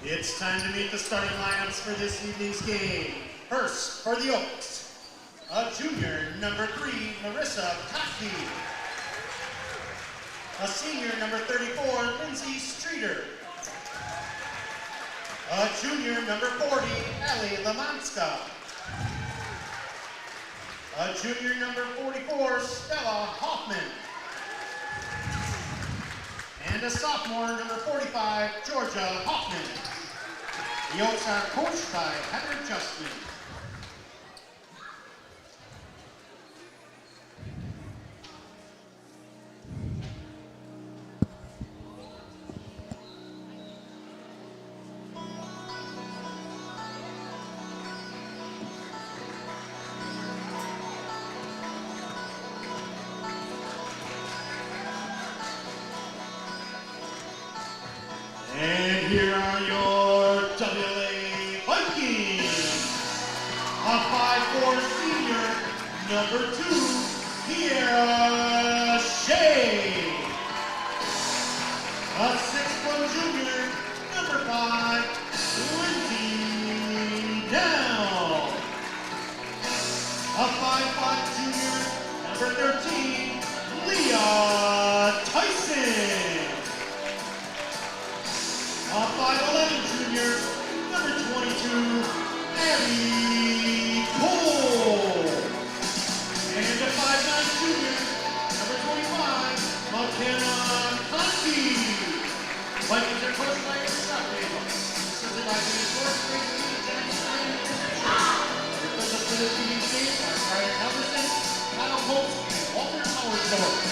It's time to meet the starting lineups for this evening's game. First, for the Oaks, a junior, number 3, Marissa Koski. A senior, number 34, Lindsay Streeter. A junior, number 40, Allie Lamanska. A junior, number 44, Stella Hoffman. And a sophomore, number 45, Georgia Hoffman. The Oaks are coached by Heather Justin. And here are your WLA Vikings. A 5'4" senior, number 2, Kiera Shea. A 6' junior, number 5, Lindsay Down. A 5'5" junior, number 13, Leah Tyson. A 5'11" junior, number 22, Abby Cole. And a 5'9" junior, number 25, McKenna Conti. Vikings are coached by Scott Dable. Assisted by the fourth grade lead and science. Your coaches for this evening's game are Brian Helverson, Kyle Holtz, and Walter Powersdorf.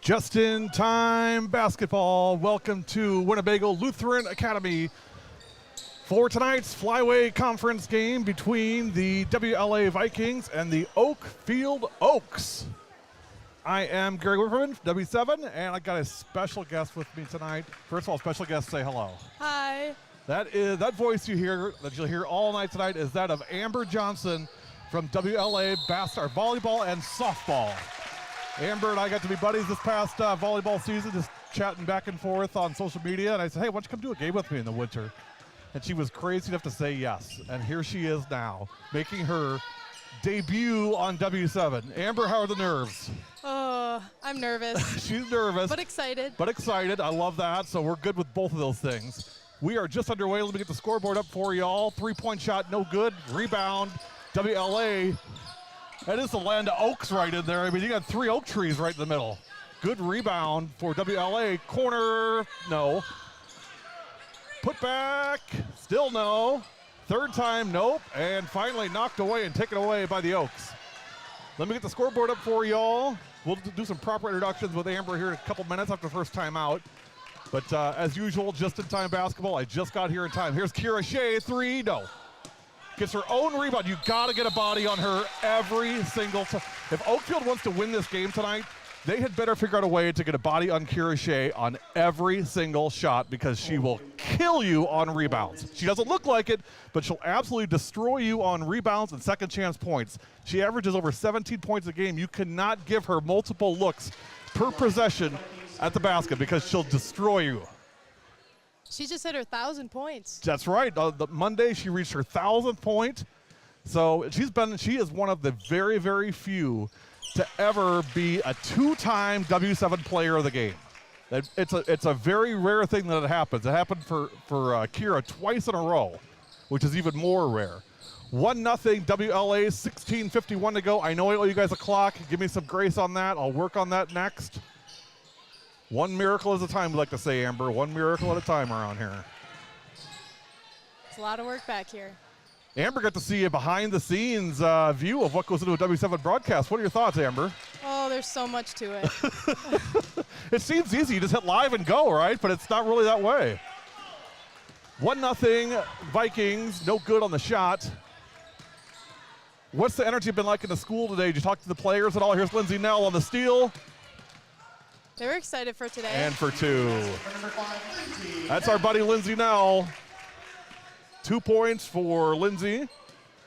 Just-in-time basketball. Welcome to Winnebago Lutheran Academy for tonight's Flyway Conference game between the WLA Vikings and the Oakfield Oaks. I am Gary Whipperman, W7, and I got a special guest with me tonight. First of all, special guest, say hello. Hi. That voice you hear, that you'll hear all night tonight, is that of Amber Johnson from WLA volleyball and softball. Amber and I got to be buddies this past volleyball season, just chatting back and forth on social media. And I said, hey, why don't you come do a game with me in the winter? And she was crazy enough to say yes. And here she is now, making her debut on W7. Amber, how are the nerves? Oh, I'm nervous. She's nervous. But excited. But excited. I love that. So we're good with both of those things. We are just underway. Let me get the scoreboard up for y'all. 3-point shot, no good. Rebound, WLA. That is the land of oaks right in there. I mean, you got 3 oak trees right in the middle. Good rebound for WLA. Corner, no. Put back, still no. Third time, nope. And finally knocked away and taken away by the Oaks. Let me get the scoreboard up for y'all. We'll do some proper introductions with Amber here in a couple minutes after the first time out. But as usual, just-in-time basketball. I just got here in time. Here's Kiera Shea, 3, no. Gets her own rebound. You got to get a body on her every single time. If Oakfield wants to win this game tonight, they had better figure out a way to get a body on Kiera Shea on every single shot, because she will kill you on rebounds. She doesn't look like it, but she'll absolutely destroy you on rebounds and second chance points. She averages over 17 points a game. You cannot give her multiple looks per possession at the basket, because she'll destroy you. She just hit her 1,000 points. That's right. The Monday she reached her 1,000th point. So she is one of the very, very few to ever be a 2-time W7 player of the game. It's a very rare thing that it happens. It happened for Kiera twice in a row, which is even more rare. 1-0 WLA, 16:51 to go. I know I owe you guys a clock. Give me some grace on that. I'll work on that next. One miracle at a time, we like to say, Amber. One miracle at a time around here. It's a lot of work back here. Amber got to see a behind-the-scenes view of what goes into a W7 broadcast. What are your thoughts, Amber? Oh, there's so much to it. It seems easy. You just hit live and go, right? But it's not really that way. 1-0 Vikings. No good on the shot. What's the energy been like in the school today? Did you talk to the players at all? Here's Lindsay Nell on the steal. They were excited for today. And for two. That's our buddy Lindsay Nell. 2 points for Lindsay.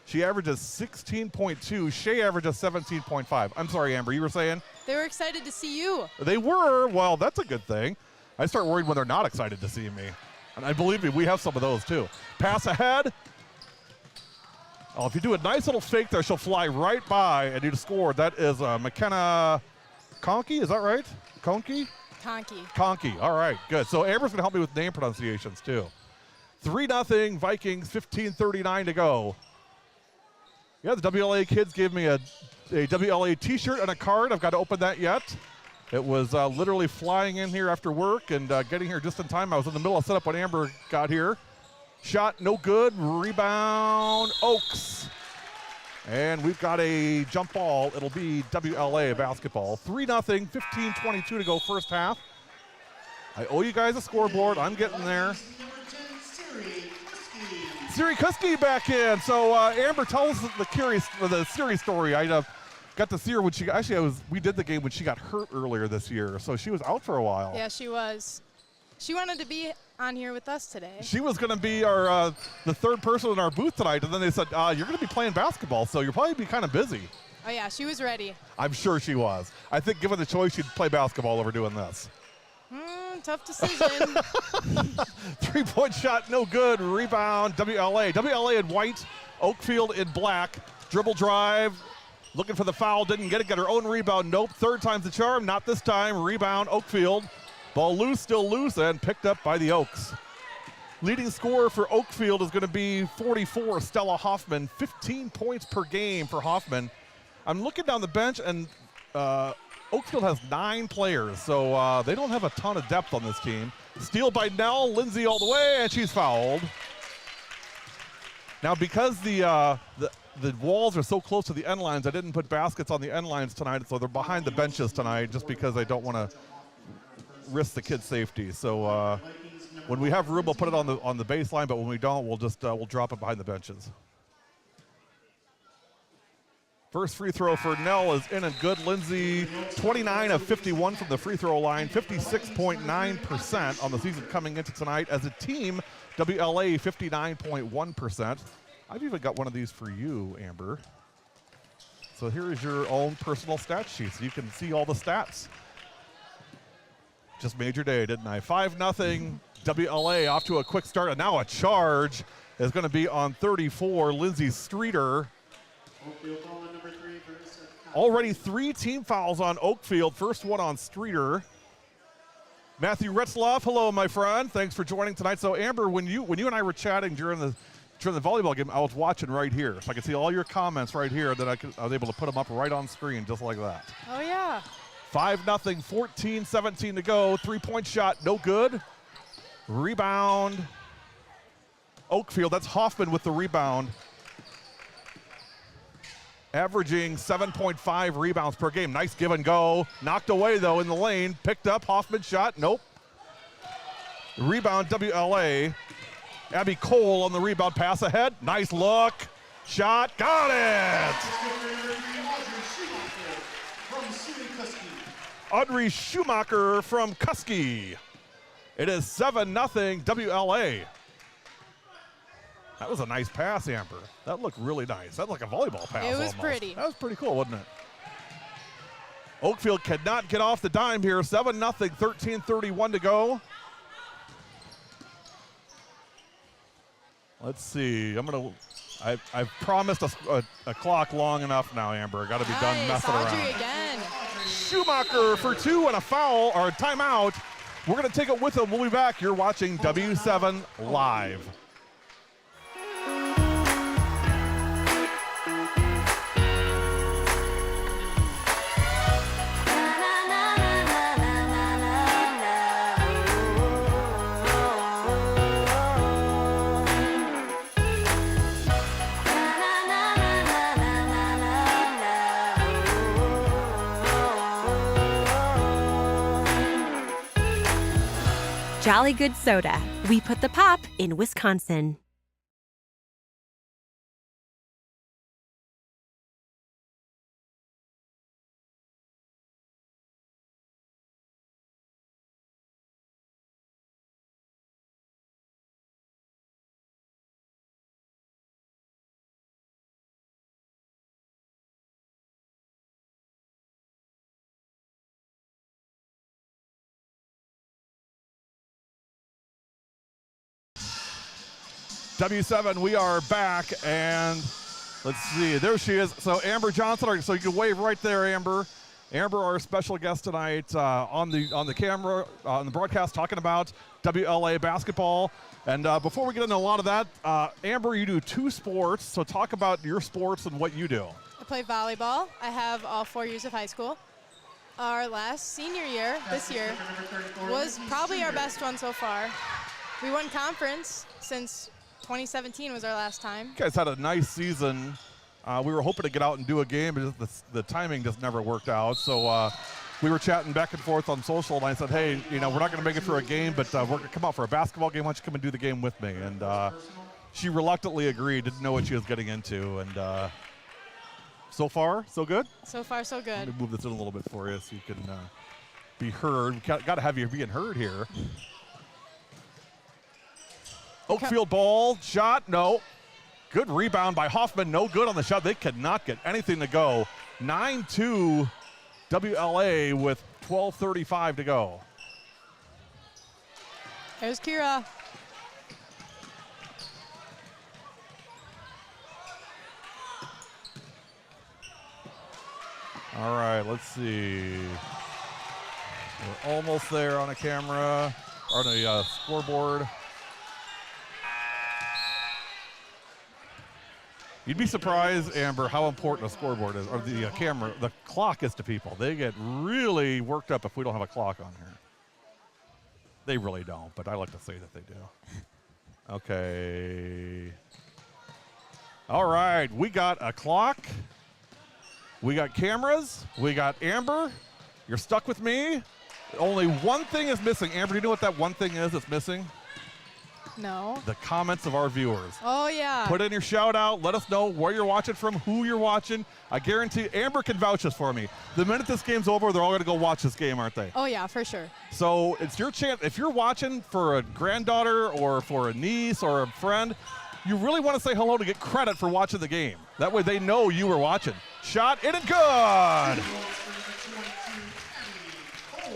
She averages 16.2. Shea averages 17.5. I'm sorry, Amber, you were saying? They were excited to see you. They were. Well, that's a good thing. I start worried when they're not excited to see me. And I believe me, we have some of those too. Pass ahead. Oh, if you do a nice little fake there, she'll fly right by and you score. That is McKenna Conkey, is that right? Conkey? Conkey, all right, good. So Amber's gonna help me with name pronunciations too. 3-0 Vikings, 15:39 to go. Yeah, the WLA kids gave me a WLA t-shirt and a card. I've got to open that yet. It was literally flying in here after work and getting here just in time. I was in the middle of setup when Amber got here. Shot no good, rebound Oaks. And we've got a jump ball. It'll be WLA basketball. 3-0, 15:22 to go first half. I owe you guys a scoreboard. I'm getting there. Siri Kuski back in. So Amber, tell us the Siri story. I got to see her when she we did the game when she got hurt earlier this year. So she was out for a while. Yeah, she was. She wanted to be on here with us today. She was going to be our the third person in our booth tonight, and then they said, you're going to be playing basketball, so you'll probably be kind of busy. Oh, yeah, she was ready. I'm sure she was. I think given the choice, she'd play basketball over doing this. Tough decision. 3-point shot, no good. Rebound, WLA. WLA in white, Oakfield in black. Dribble drive, looking for the foul, didn't get it. Got her own rebound, nope. Third time's the charm, not this time. Rebound, Oakfield. Ball loose, still loose, and picked up by the Oaks. Leading scorer for Oakfield is going to be 44, Stella Hoffman. 15 points per game for Hoffman. I'm looking down the bench, and Oakfield has 9 players, so they don't have a ton of depth on this team. Steal by Nell, Lindsay all the way, and she's fouled. Now, because the walls are so close to the end lines, I didn't put baskets on the end lines tonight, so they're behind the benches tonight just because I don't want to risk the kids' safety. So when we have room, we'll put it on the baseline, but when we don't, we'll just we'll drop it behind the benches. First free throw for Nell is in and good. Lindsay, 29 of 51 from the free throw line, 56.9% on the season coming into tonight. As a team, WLA 59.1%. I've even got one of these for you, Amber. So here is your own personal stat sheet, so you can see all the stats. Just made your day, didn't I? 5-0, WLA off to a quick start, and now a charge is going to be on 34, Lindsay Streeter. Already 3 team fouls on Oakfield. First one on Streeter. Matthew Retzloff, hello, my friend. Thanks for joining tonight. So, Amber, when you and I were chatting during the volleyball game, I was watching right here, so I could see all your comments right here. That I was able to put them up right on screen, just like that. Oh yeah. 5-0, 14-17 to go. 3-point shot, no good. Rebound. Oakfield. That's Hoffman with the rebound. Averaging 7.5 rebounds per game. Nice give and go. Knocked away, though, in the lane. Picked up. Hoffman shot. Nope. Rebound, WLA. Abby Cole on the rebound. Pass ahead. Nice look. Shot. Got it! Audrey Schumacher from Kuski. It is 7-0 WLA. That was a nice pass, Amber. That looked really nice. That looked like a volleyball pass. It was almost. pretty. That was pretty cool, wasn't it? Oakfield cannot get off the dime here. 7-0, 13:31 to go. Let's see. I've promised a clock long enough now, Amber. Got to be done messing Audrey around. Again. Schumacher for 2 and a foul or a timeout. We're going to take it with them. We'll be back. You're watching W7 Live. Jolly Good Soda. We put the pop in Wisconsin. W7, we are back, and let's see, there she is. So Amber Johnson, so you can wave right there, Amber. Amber, our special guest tonight on the camera, on the broadcast, talking about WLA basketball. And before we get into a lot of that, Amber, you do 2 sports, so talk about your sports and what you do. I play volleyball. I have all 4 years of high school. Our last senior year, this year, was probably our best one so far. We won conference since 2017 was our last time. You guys had a nice season. We were hoping to get out and do a game, but the timing just never worked out. So we were chatting back and forth on social, and I said, hey, we're not going to make it for a game, but we're going to come out for a basketball game. Why don't you come and do the game with me? And she reluctantly agreed, didn't know what she was getting into. And so far, so good? So far, so good. Let me move this in a little bit for you so you can be heard. We got to have you being heard here. Oakfield ball, shot, no. Good rebound by Hoffman, no good on the shot. They could not get anything to go. 9-2 WLA with 12:35 to go. There's Kira. All right, let's see. We're almost there on a camera, or on a scoreboard. You'd be surprised, Amber, how important a scoreboard is, or the camera, the clock is to people. They get really worked up if we don't have a clock on here. They really don't, but I like to say that they do. Okay. All right, we got a clock. We got cameras. We got Amber. You're stuck with me. Only one thing is missing. Amber, do you know what that one thing is that's missing? No. The comments of our viewers. Oh, yeah. Put in your shout out. Let us know where you're watching from, who you're watching. I guarantee Amber can vouch this for me. The minute this game's over, they're all going to go watch this game, aren't they? Oh, yeah, for sure. So it's your chance. If you're watching for a granddaughter or for a niece or a friend, you really want to say hello to get credit for watching the game. That way they know you were watching. Shot in and good.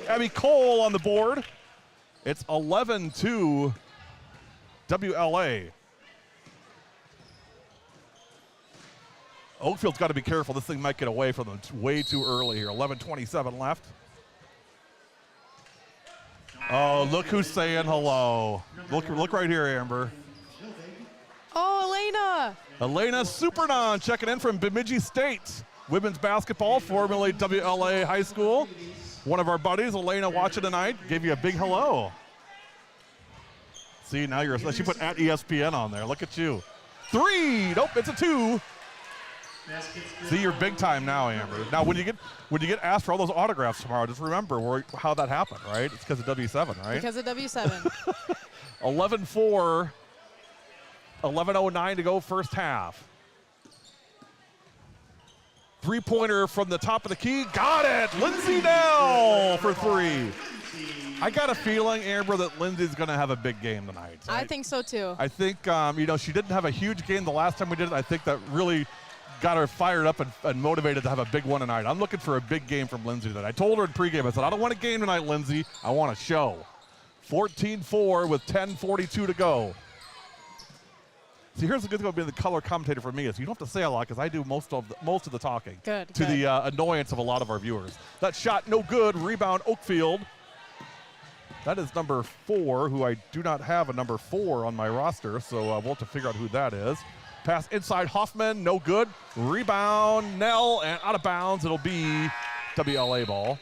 Abby Cole on the board. It's 11-2 WLA. Oakfield's got to be careful. This thing might get away from them way too early here. 11:27 left. Oh, look who's saying hello. Look right here, Amber. Oh, Elena. Elena Supernon checking in from Bemidji State. Women's basketball, formerly WLA High School. One of our buddies, Elena, watching tonight, gave you a big hello. See, now she put at ESPN on there. Look at you. 3, nope, it's a 2. See, you're big time now, Amber. Now, when you get asked for all those autographs tomorrow, just remember how that happened, right? It's because of W7, right? Because of W7. 11-4, 11:09 to go first half. Three-pointer from the top of the key. Got it! Lindsay Nell for 3. I got a feeling, Amber, that Lindsay's going to have a big game tonight. I think so, too. I think, she didn't have a huge game the last time we did it. I think that really got her fired up and motivated to have a big one tonight. I'm looking for a big game from Lindsay tonight. I told her in pregame, I said, I don't want a game tonight, Lindsay. I want a show. 14-4 with 10:42 to go. See, here's the good thing about being the color commentator for me is you don't have to say a lot because I do most of the talking. Good. To the annoyance of a lot of our viewers. That shot, no good. Rebound, Oakfield. That is number 4, who I do not have a number 4 on my roster, so we'll have to figure out who that is. Pass inside Hoffman, no good. Rebound, Nell, and out of bounds. It'll be WLA ball.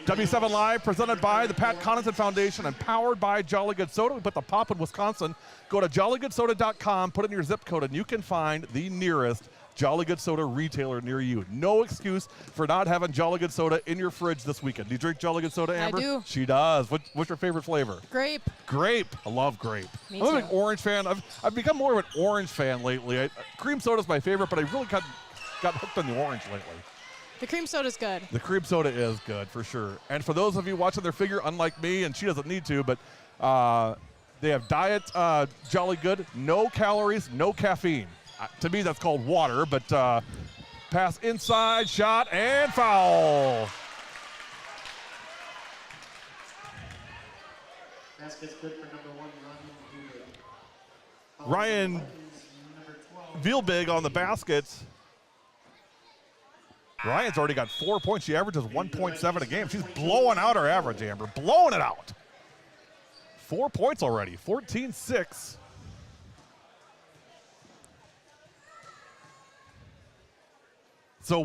W7 Live presented by the Pat Connaughton Foundation and powered by Jolly Good Soda. We put the pop in Wisconsin. Go to jollygoodsoda.com, put in your zip code, and you can find the nearest Jolly Good Soda retailer near you. No excuse for not having Jolly Good Soda in your fridge this weekend. Do you drink Jolly Good Soda, Amber? I do. She does. What's your favorite flavor? Grape. Grape. I love grape. Me I'm a too. big orange fan. I've become more of an orange fan lately. Cream soda's my favorite, but I really got hooked on the orange lately. The cream soda's good. The cream soda is good for sure. And for those of you watching their figure, unlike me, and she doesn't need to, but they have diet Jolly Good, no calories, no caffeine. To me, that's called water, but pass inside, shot, and foul. Basket's good for number 1, Ryan Vielbig on the basket. Ryan's already got 4 points. She averages 1.7 a game. She's blowing out her average, Amber. Blowing it out. 4 points already. 14-6. So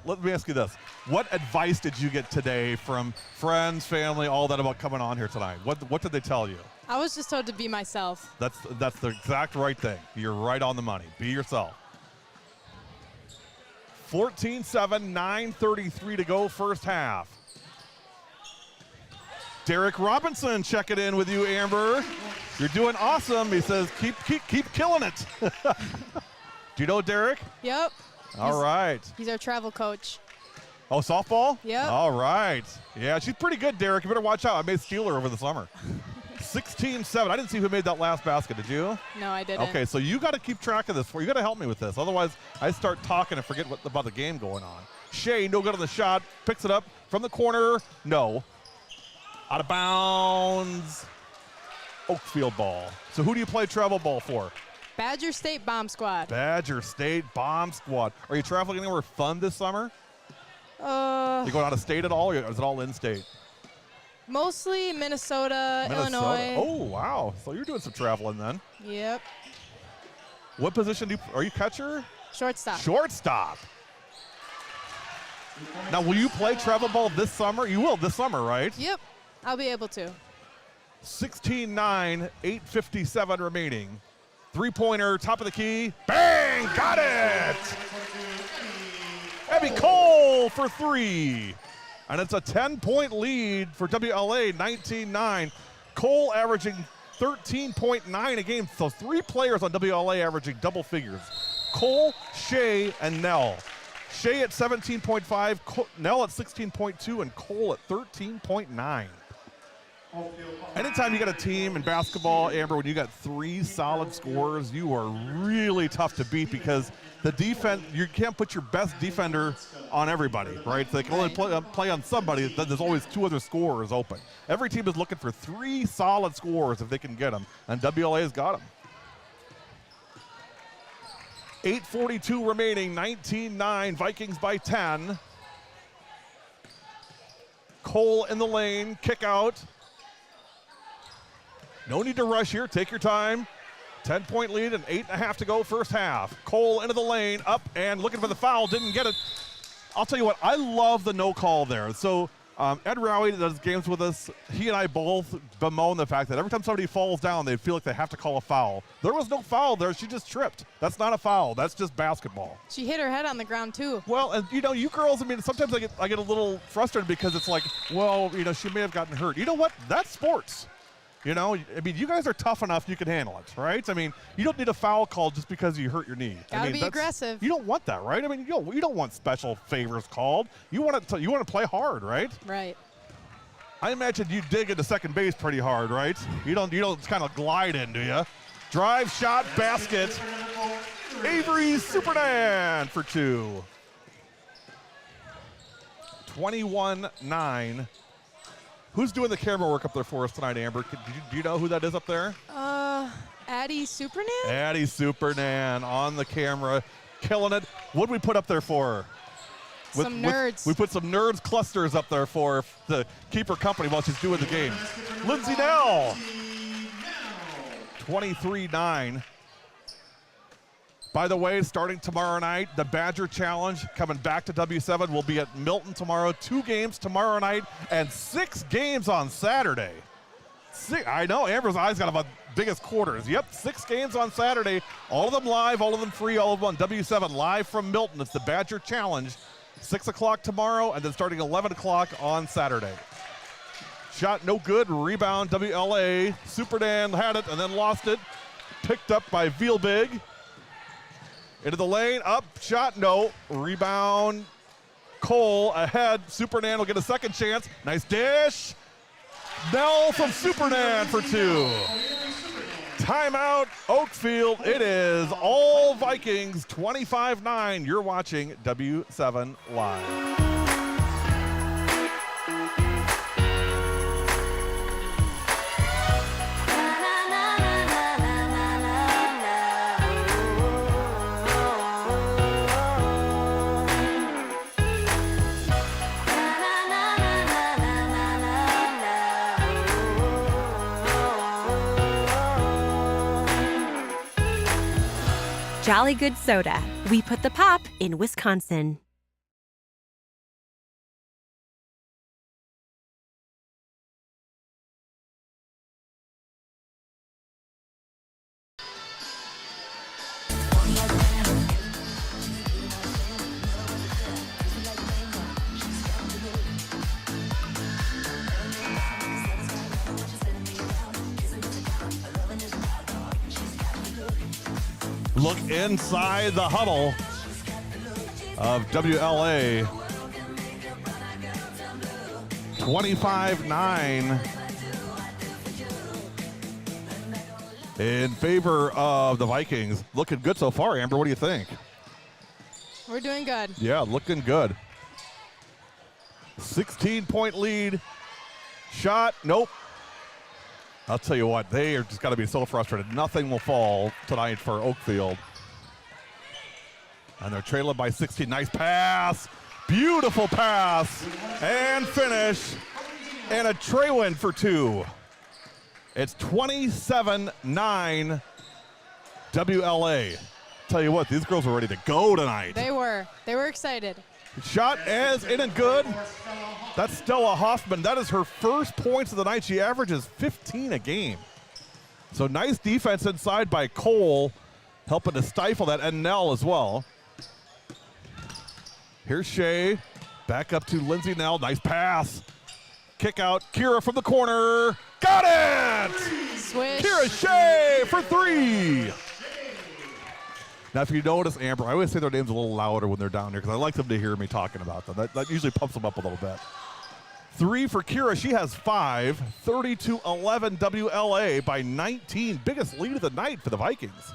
let me ask you this. What advice did you get today from friends, family, all that about coming on here tonight? What did they tell you? I was just told to be myself. That's the exact right thing. You're right on the money. Be yourself. 14-7, 9:33 to go first half. Derek Robinson checking in with you, Amber. You're doing awesome. He says, keep killing it. Do you know Derek? Yep. All right. He's our travel coach. Oh, softball? Yep. All right. Yeah, she's pretty good, Derek. You better watch out. I may steal her over the summer. 16-7. I didn't see who made that last basket. Did you? No, I didn't. Okay, so you got to keep track of this. You got to help me with this. Otherwise, I start talking and forget about the game going on. Shea, no good on the shot. Picks it up from the corner. No. Out of bounds. Oakfield ball. So who do you play travel ball for? Badger State Bomb Squad. Badger State Bomb Squad. Are you traveling anywhere fun this summer? You going out of state at all, or is it all in-state? Mostly Minnesota, Illinois. Oh, wow. So you're doing some traveling then. Yep. What position are you catcher? Shortstop. Shortstop. Now, will you play travel ball this summer? You will this summer, right? Yep. I'll be able to. 16-9, 8:57 remaining. Three-pointer, top of the key. Bang! Got it! Abby Cole for three. And it's a 10-point lead for WLA, 19-9. Cole averaging 13.9 a game. So three players on WLA averaging double figures. Cole, Shea, and Nell. Shea at 17.5, Nell at 16.2, and Cole at 13.9. Anytime you got a team in basketball, Amber, when you got three solid scorers, you are really tough to beat because the defense, you can't put your best defender on everybody, right? They can only play on somebody. There's always two other scorers open. Every team is looking for three solid scorers if they can get them, and WLA's got them. 8:42 remaining, 19-9, Vikings by 10. Cole in the lane, kick out. No need to rush here. Take your time. 10-point lead and 8.5 to go first half. Cole into the lane, up and looking for the foul. Didn't get it. I'll tell you what, I love the no call there. So Ed Rowie that does games with us. He and I both bemoan the fact that every time somebody falls down, they feel like they have to call a foul. There was no foul there. She just tripped. That's not a foul. That's just basketball. She hit her head on the ground, too. Well, and you know, you girls, I mean, sometimes I get a little frustrated because it's like, well, you know, she may have gotten hurt. You know what? That's sports. You know, I mean, you guys are tough enough you can handle it, right? I mean, you don't need a foul call just because you hurt your knee. Gotta be aggressive. You don't want that, right? I mean, you don't want special favors called. You want to play hard, right? Right. I imagine you dig into second base pretty hard, right? You don't kind of glide in, do you? Drive, shot, basket. Avery Superman for two. 21-9. Who's doing the camera work up there for us tonight, Amber? Do you know who that is up there? Addie Superman? Addie Superman on the camera, killing it. What did we put up there for her? Some nerds. We put some nerds clusters up there for her to keep her company while she's doing the game. Lindsay Nell. 23-9. By the way, starting tomorrow night, the Badger Challenge coming back to W7 will be at Milton tomorrow. 2 games tomorrow night and 6 games on Saturday. I know, Amber's eyes got about biggest quarters. Yep, 6 games on Saturday. All of them live, all of them free, all of them on W7 live from Milton. It's the Badger Challenge. 6 o'clock tomorrow, and then starting 11 o'clock on Saturday. Shot no good, rebound WLA. Superdan had it and then lost it. Picked up by Vielbig. Into the lane, up, shot, no. Rebound, Cole ahead. Supernan will get a second chance. Nice dish. Nell from Supernan for 2. Timeout, Oakfield. It is all Vikings, 25-9. You're watching W7 Live. Jolly Good Soda. We put the pop in Wisconsin. Look inside the huddle of WLA. 25-9 in favor of the Vikings. Looking good so far, Amber. What do you think? We're doing good. Yeah, looking good. 16-point lead. Shot, nope. I'll tell you what, they are just got to be so frustrated. Nothing will fall tonight for Oakfield. And they're trailing by 16. Nice pass. Beautiful pass. And finish. And a tray win for 2. It's 27-9 WLA. Tell you what, these girls are ready to go tonight. They were excited. Shot as in and good. That's Stella Hoffman. That is her first points of the night. She averages 15 a game. So nice defense inside by Cole, helping to stifle that, and Nell as well. Here's Shea. Back up to Lindsay Nell. Nice pass. Kick out. Kira from the corner. Got it! Swish. Kira Shea for 3. Now, if you notice, Amber, I always say their names a little louder when they're down here because I like them to hear me talking about them. That usually pumps them up a little bit. 3 for Kira. She has 5. 30-11 WLA by 19. Biggest lead of the night for the Vikings.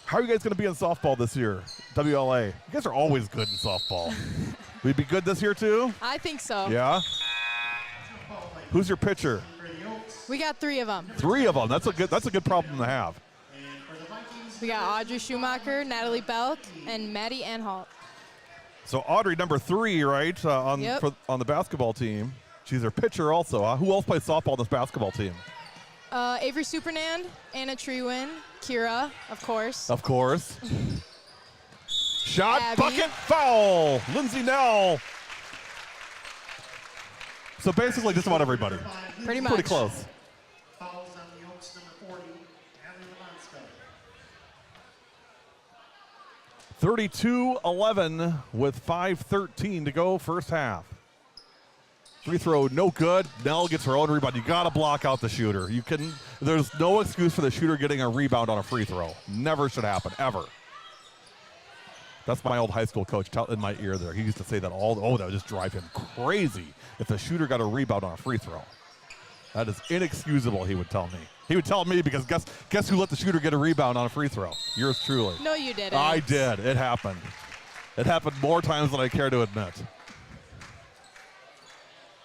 How are you guys going to be in softball this year, WLA? You guys are always good in softball. Will you be good this year, too? I think so. Yeah? Who's your pitcher? We got 3 of them. 3 of them. That's a good problem to have. We got Audrey Schumacher, Natalie Belk, and Maddie Anhalt. So Audrey, number 3, right, on the basketball team. She's their pitcher also. Who else plays softball on this basketball team? Avery Supernand, Anna Trewin, Kira, of course. Of course. Shot, Abby. bucket, foul. Lindsay Nell. So basically just about everybody. Pretty much. Pretty close. Fouls on the Oaks, number 40, Natalie Levanska. 32-11 with 5:13 to go first half. Free throw, no good. Nell gets her own rebound. You got to block out the shooter. There's no excuse for the shooter getting a rebound on a free throw. Never should happen, ever. That's my old high school coach in my ear there. He used to say that that would just drive him crazy if the shooter got a rebound on a free throw. That is inexcusable, he would tell me. He would tell me because guess who let the shooter get a rebound on a free throw? Yours truly. No, you didn't. I did. It happened. It happened more times than I care to admit.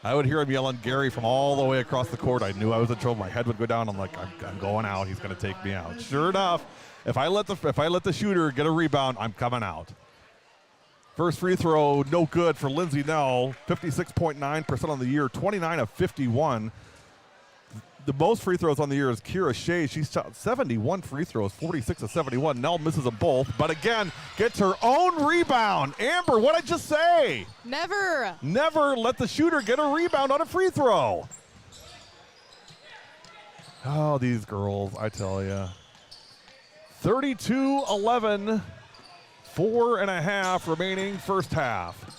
I would hear him yelling Gary from all the way across the court. I knew I was in trouble. My head would go down. I'm like, I'm going out. He's going to take me out. Sure enough, if I let the shooter get a rebound, I'm coming out. First free throw, no good for Lindsay Nell. 56.9% on the year, 29 of 51. The most free throws on the year is Kira Shea. She's shot 71 free throws, 46 of 71. Nell misses them both, but again, gets her own rebound. Amber, what'd I just say? Never. Never let the shooter get a rebound on a free throw. Oh, these girls, I tell you. 32-11, 4.5 remaining first half.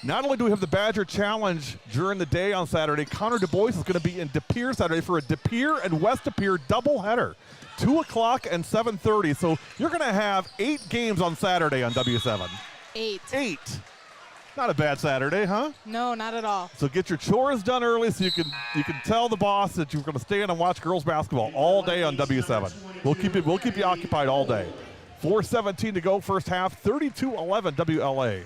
Not only do we have the Badger Challenge during the day on Saturday, Connor Du Bois is going to be in De Pere Saturday for a De Pere and West De Pere doubleheader, 2 o'clock and 7:30. So you're going to have 8 games on Saturday on W7. 8. Not a bad Saturday, huh? No, not at all. So get your chores done early so you can tell the boss that you're going to stay in and watch girls basketball all day on W7. We'll keep you occupied all day. 4:17 to go first half, 32-11 WLA.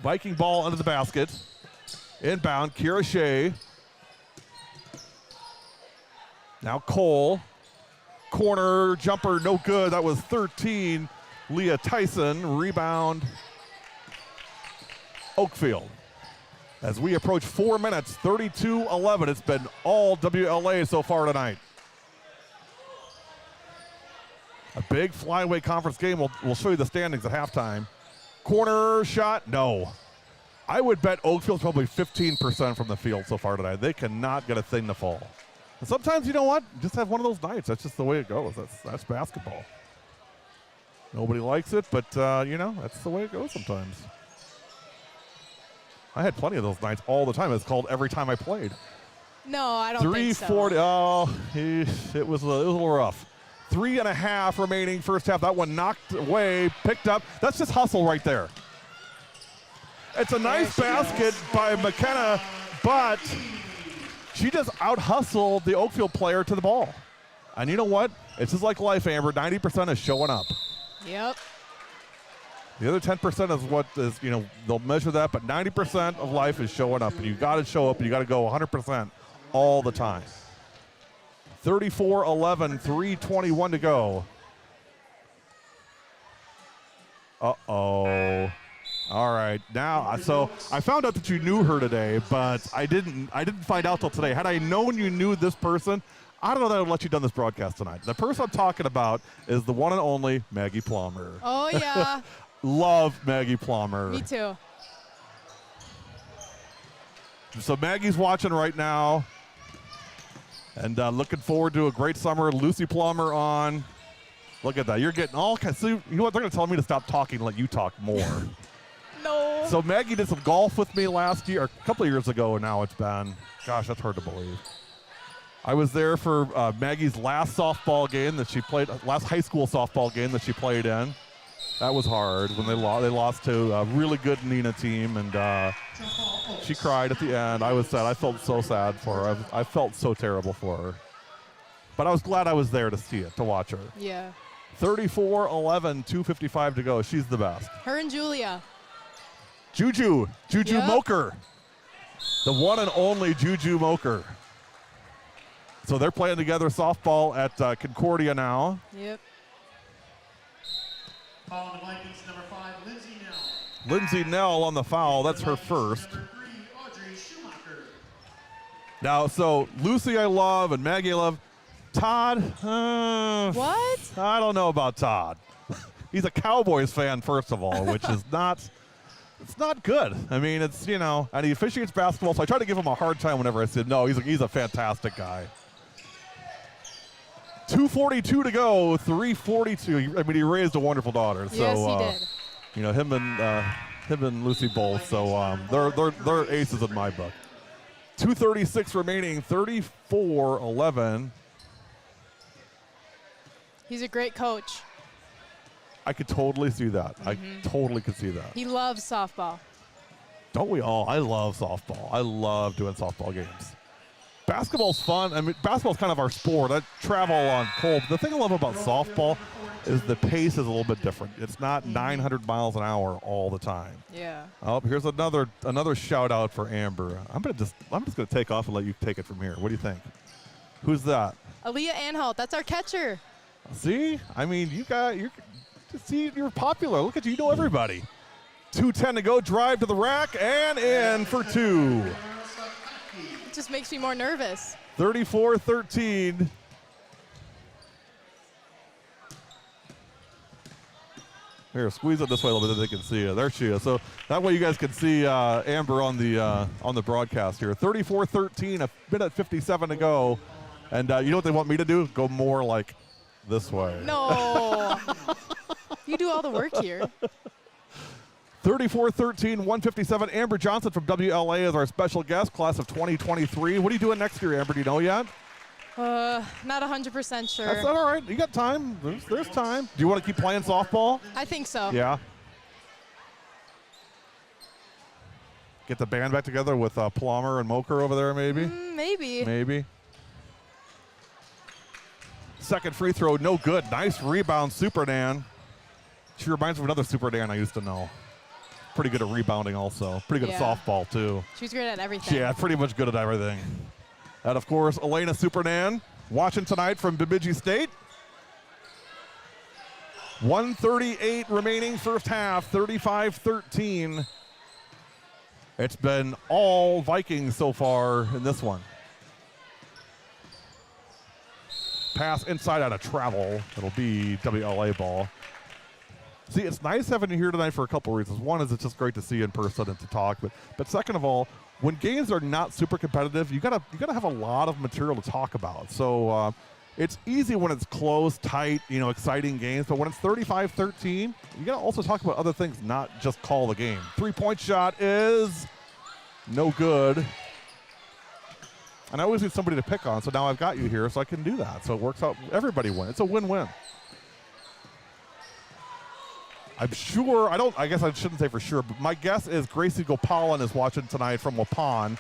Viking ball under the basket. Inbound, Kira Shea. Now Cole. Corner jumper, no good. That was 13. Leah Tyson. Rebound. Oakfield. As we approach 4 minutes, 32-11. It's been all WLA so far tonight. A big flyweight conference game. We'll show you the standings at halftime. Corner shot, no. I would bet Oakfield's probably 15% from the field so far tonight. They cannot get a thing to fall. And sometimes, you know what? Just have one of those nights. That's just the way it goes. That's basketball. Nobody likes it, but, that's the way it goes sometimes. I had plenty of those nights all the time. It's called Every Time I Played. No, I don't think so. 3:40. Oh, it was a little rough. 3.5 remaining first half. That one knocked away, picked up. That's just hustle right there. It's a nice basket by McKenna, but she just out-hustled the Oakfield player to the ball. And you know what? It's just like life, Amber. 90% is showing up. Yep. The other 10% is what is, they'll measure that, but 90% of life is showing up. And you got to show up, and you got to go 100% all the time. 34-11, 3:21 to go. Uh-oh. All right. Now, so I found out that you knew her today, but I didn't find out till today. Had I known you knew this person, I don't know that I would let you done this broadcast tonight. The person I'm talking about is the one and only Maggie Plummer. Oh, yeah. Love Maggie Plummer. Me too. So Maggie's watching right now. And looking forward to a great summer. Lucy Plummer on. Look at that. You're getting all kinds. So you know what? They're going to tell me to stop talking and let you talk more. No. So Maggie did some golf with me last year, a couple of years ago now it's been. Gosh, that's hard to believe. I was there for Maggie's last softball game that she played, last high school softball game that she played in. That was hard when they lost to a really good Neenah team, and she cried at the end. I was sad. I felt so sad for her. I felt so terrible for her. But I was glad I was there to see it, to watch her. Yeah. 34-11, 2:55 to go. She's the best. Her and Julia. Juju Yep. Moker. The one and only Juju Moker. So they're playing together softball at Concordia now. Yep. Foul on the Vikings, number 5, Lindsay Nell. Lindsay Nell on the foul. That's her first. Number 3, Audrey Schumacher. Now, so Lucy I love and Maggie I love. Todd, What? I don't know about Todd. He's a Cowboys fan, first of all, which is it's not good. I mean, it's, and he officiates basketball, so I try to give him a hard time whenever I said, no, he's a fantastic guy. 2:42 to go, 3:42. I mean, he raised a wonderful daughter. So, Yes, he did. Him and Lucy both. So they're aces in my book. 2:36 remaining, 34-11. He's a great coach. I could totally see that. I totally could see that. He loves softball. Don't we all? I love softball. I love doing softball games. Basketball's fun. I mean, basketball's kind of our sport. I travel on cold. The thing I love about softball is the pace is a little bit different. It's not 900 miles an hour all the time. Yeah. Oh, here's another shout out for Amber. I'm just gonna take off and let you take it from here. What do you think? Who's that? Aaliyah Anhalt. That's our catcher. See? I mean, you're popular. Look at you. You know everybody. 2:10 to go. Drive to the rack and in for 2. It just makes me more nervous. Here, squeeze it this way a little bit so they can see you. There she is. So that way you guys can see Amber on the broadcast here. 34-13, a minute 57 to go. And you know what they want me to do? Go more like this way. No. You do all the work here. 34-13, 157. Amber Johnson from WLA is our special guest, class of 2023. What are you doing next year, Amber? Do you know yet? Not 100% sure. That's all right. You got time. There's time. Do you want to keep playing softball? I think so. Yeah. Get the band back together with Plummer and Moker over there, maybe? Maybe. Maybe. Second free throw, no good. Nice rebound, Super Dan. She reminds me of another Super Dan I used to know. Pretty good at rebounding also. Pretty good at softball, too. She's great at everything. Yeah, pretty much good at everything. And, of course, Elena Supernan watching tonight from Bemidji State. 1:38 remaining first half, 35-13. It's been all Vikings so far in this one. Pass inside out of travel. It'll be WLA ball. See, it's nice having you here tonight for a couple reasons. One is it's just great to see you in person and to talk. But second of all, when games are not super competitive, you gotta have a lot of material to talk about. So it's easy when it's close, tight, exciting games. But when it's 35-13, you gotta also talk about other things, not just call the game. 3-point shot is no good. And I always need somebody to pick on, so now I've got you here, so I can do that. So it works out. Everybody wins. It's a win-win. I'm sure, I guess I shouldn't say for sure, but my guess is Gracie Gopalan is watching tonight from Waupun.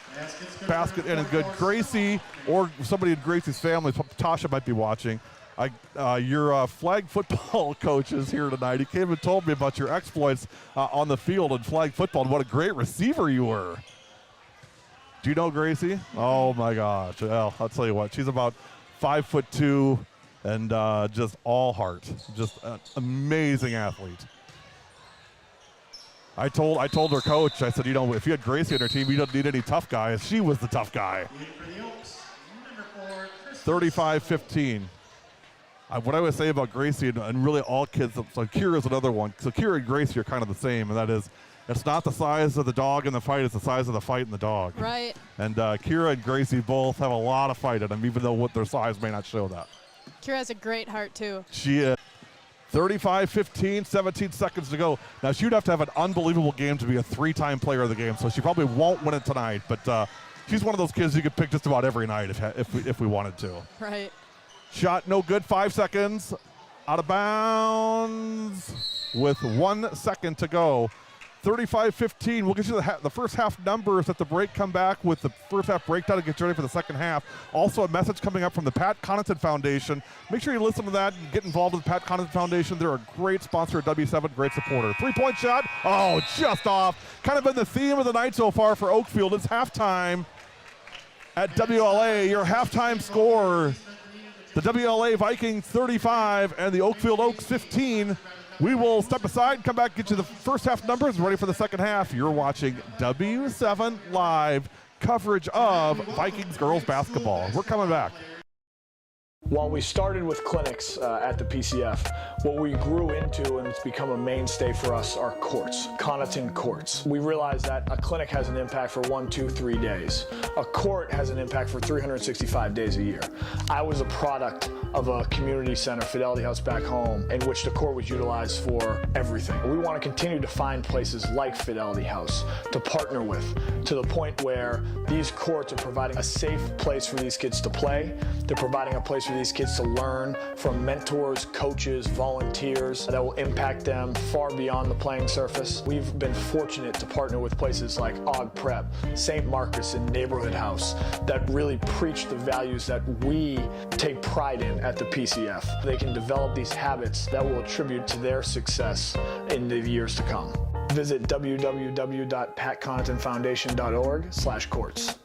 Basket in and good. Gracie, or somebody in Gracie's family, Tasha might be watching. Your flag football coach is here tonight. He came and told me about your exploits on the field in flag football and what a great receiver you were. Do you know Gracie? Oh my gosh. Well, I'll tell you what, she's about 5'2" and just all heart. Just an amazing athlete. I told her coach, I said, if you had Gracie on her team, you don't need any tough guys. She was the tough guy. 35-15. What I would say about Gracie and really all kids, so Kira's another one. So Kira and Gracie are kind of the same, and that is, it's not the size of the dog in the fight, it's the size of the fight in the dog. Right. And Kira and Gracie both have a lot of fight in them, even though what their size may not show that. Kira has a great heart, too. She is. 35-15, 17 seconds to go. Now, she'd have to have an unbelievable game to be a three-time player of the game, so she probably won't win it tonight, but she's one of those kids you could pick just about every night if we wanted to. Right. Shot no good, 5 seconds. Out of bounds with 1 second to go. 35-15. We'll get you the first half numbers at the break. Come back with the first half breakdown and get you ready for the second half. Also, a message coming up from the Pat Connaughton Foundation. Make sure you listen to that and get involved with the Pat Connaughton Foundation. They're a great sponsor of W7, great supporter. 3-point shot. Oh, just off. Kind of been the theme of the night so far for Oakfield. It's halftime at WLA. Your halftime score, the WLA Vikings 35 and the Oakfield Oaks 15. We will step aside and come back and get you the first half numbers ready for the second half. You're watching W7 Live coverage of Vikings girls basketball. We're coming back. While we started with clinics at the PCF, what we grew into and it's become a mainstay for us are courts, Connaughton courts. We realized that a clinic has an impact for 1, 2, 3 days. A court has an impact for 365 days a year. I was a product of a community center, Fidelity House back home, in which the court was utilized for everything. We want to continue to find places like Fidelity House to partner with, to the point where these courts are providing a safe place for these kids to play. They're providing a place for these kids to learn from mentors, coaches, volunteers that will impact them far beyond the playing surface. We've been fortunate to partner with places like Og Prep, St. Marcus, and Neighborhood House that really preach the values that we take pride in at the PCF. They can develop these habits that will attribute to their success in the years to come. Visit www.patconnaughtonfoundation.org/courts.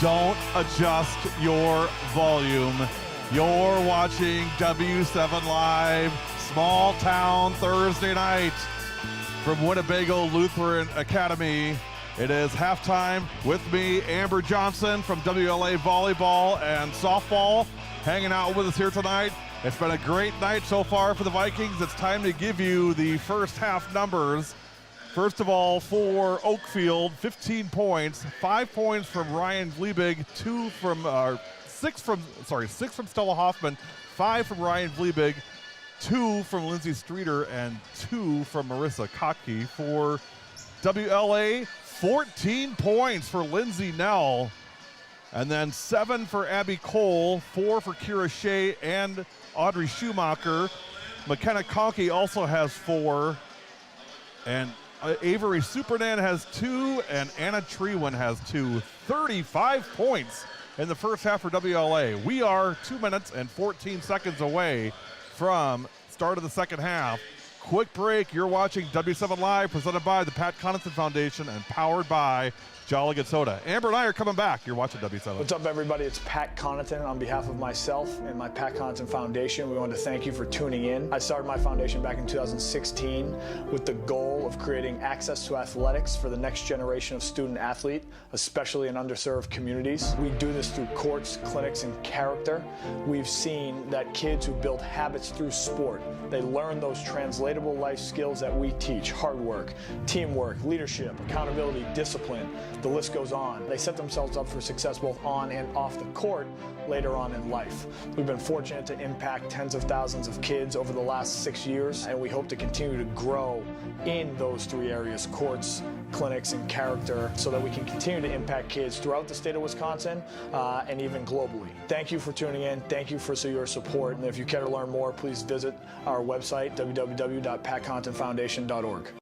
Don't adjust your volume. You're watching W7 Live, small town Thursday night from Winnebago Lutheran Academy. It is halftime with me, Amber Johnson from WLA Volleyball and Softball, hanging out with us here tonight. It's been a great night so far for the Vikings. It's time to give you the first half numbers. First of all, for Oakfield, 15 points, 5 points from Ryan Vliebig, 6 from Stella Hoffman, 5 from Ryan Vliebig, 2 from Lindsay Streeter, and 2 from Marissa Kottke. For WLA, 14 points for Lindsay Nell, and then 7 for Abby Cole, 4 for Kira Shea and Audrey Schumacher. McKenna Kottke also has 4, and Avery Supernan has 2, and Anna Treewin has 2. 35 points in the first half for WLA. We are 2 minutes and 14 seconds away from start of the second half. Quick break. You're watching W7 Live, presented by the Pat Connaughton Foundation and powered by Jolly Good Soda. Amber and I are coming back. You're watching W7. What's up, everybody? It's Pat Connaughton. On behalf of myself and my Pat Connaughton Foundation, we want to thank you for tuning in. I started my foundation back in 2016 with the goal of creating access to athletics for the next generation of student athlete, especially in underserved communities. We do this through courts, clinics, and character. We've seen that kids who build habits through sport, they learn those translatable life skills that we teach: hard work, teamwork, leadership, accountability, discipline. The list goes on. They set themselves up for success both on and off the court later on in life. We've been fortunate to impact tens of thousands of kids over the last 6 years, and we hope to continue to grow in those 3 areas: courts, clinics, and character, so that we can continue to impact kids throughout the state of Wisconsin and even globally. Thank you for tuning in. Thank you for your support. And if you care to learn more, please visit our website, www.patconnaughtonfoundation.org.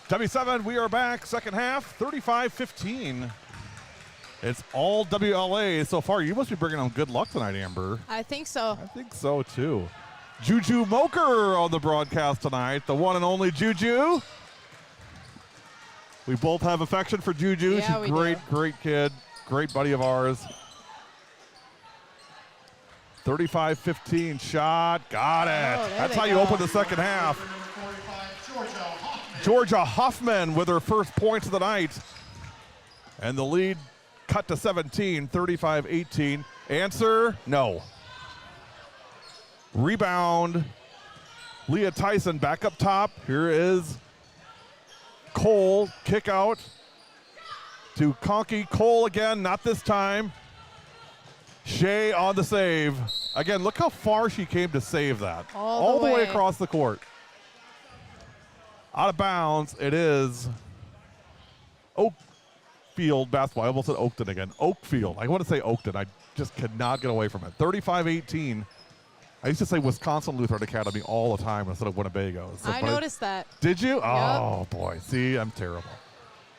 W7, we are back. Second half, 35-15. It's all WLA so far. You must be bringing on good luck tonight, Amber. I think so. I think so, too. Juju Moker on the broadcast tonight, the one and only Juju. We both have affection for Juju. Yeah, She's a great kid, great buddy of ours. 35-15 shot, got it. Oh, that's how you open the second half. Georgia Hoffman with her first points of the night. And the lead cut to 17, 35-18. Answer, no. Rebound, Leah Tyson back up top. Here is Cole, kick out to Kottke. Cole again, not this time. Shea on the save. Again, look how far she came to save that. All the way across the court. Out of bounds, it is Oakfield basketball. I almost said Oakton again. Oakfield. I want to say Oakton. I just cannot get away from it. 35-18. I used to say Wisconsin Lutheran Academy all the time instead of Winnebago. So, I noticed that. Did you? Yep. Oh, boy. See, I'm terrible.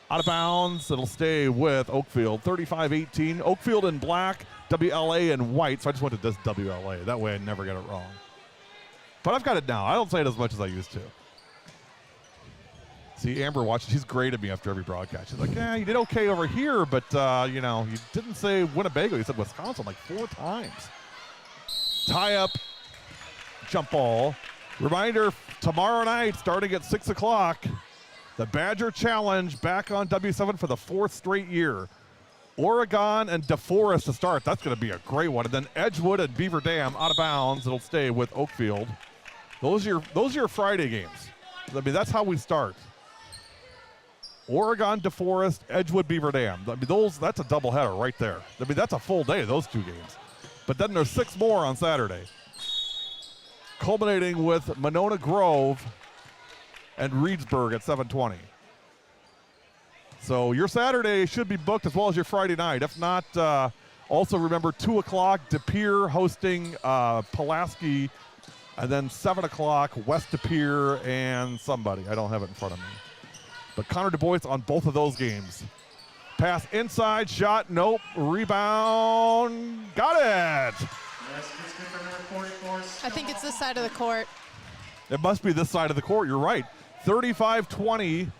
Out of bounds. It'll stay with Oakfield. 35-18. Oakfield in black, WLA in white. So I just went to this WLA. That way I never get it wrong. But I've got it now. I don't say it as much as I used to. See, Amber watches. She's great at me after every broadcast. She's like, yeah, you did okay over here, but, you know, you didn't say Winnebago. You said Wisconsin like 4 times. Tie up, jump ball. Reminder, tomorrow night, starting at 6 o'clock, the Badger Challenge back on W7 for the 4th straight year. Oregon and DeForest to start. That's going to be a great one. And then Edgewood and Beaver Dam out of bounds. It'll stay with Oakfield. Those are your Friday games. I mean, that's how we start. Oregon, DeForest, Edgewood, Beaver Dam. I mean, that's a doubleheader right there. I mean, that's a full day, those 2 games. But then there's 6 more on Saturday. Culminating with Monona Grove and Reedsburg at 7:20. So your Saturday should be booked as well as your Friday night. If not, also remember 2 o'clock, De Pere hosting Pulaski, and then 7 o'clock, West De Pere and somebody. I don't have it in front of me. But Connor Du Bois on both of those games. Pass inside, shot, nope, rebound, got it! I think it's this side of the court. It must be this side of the court, you're right. 35-20.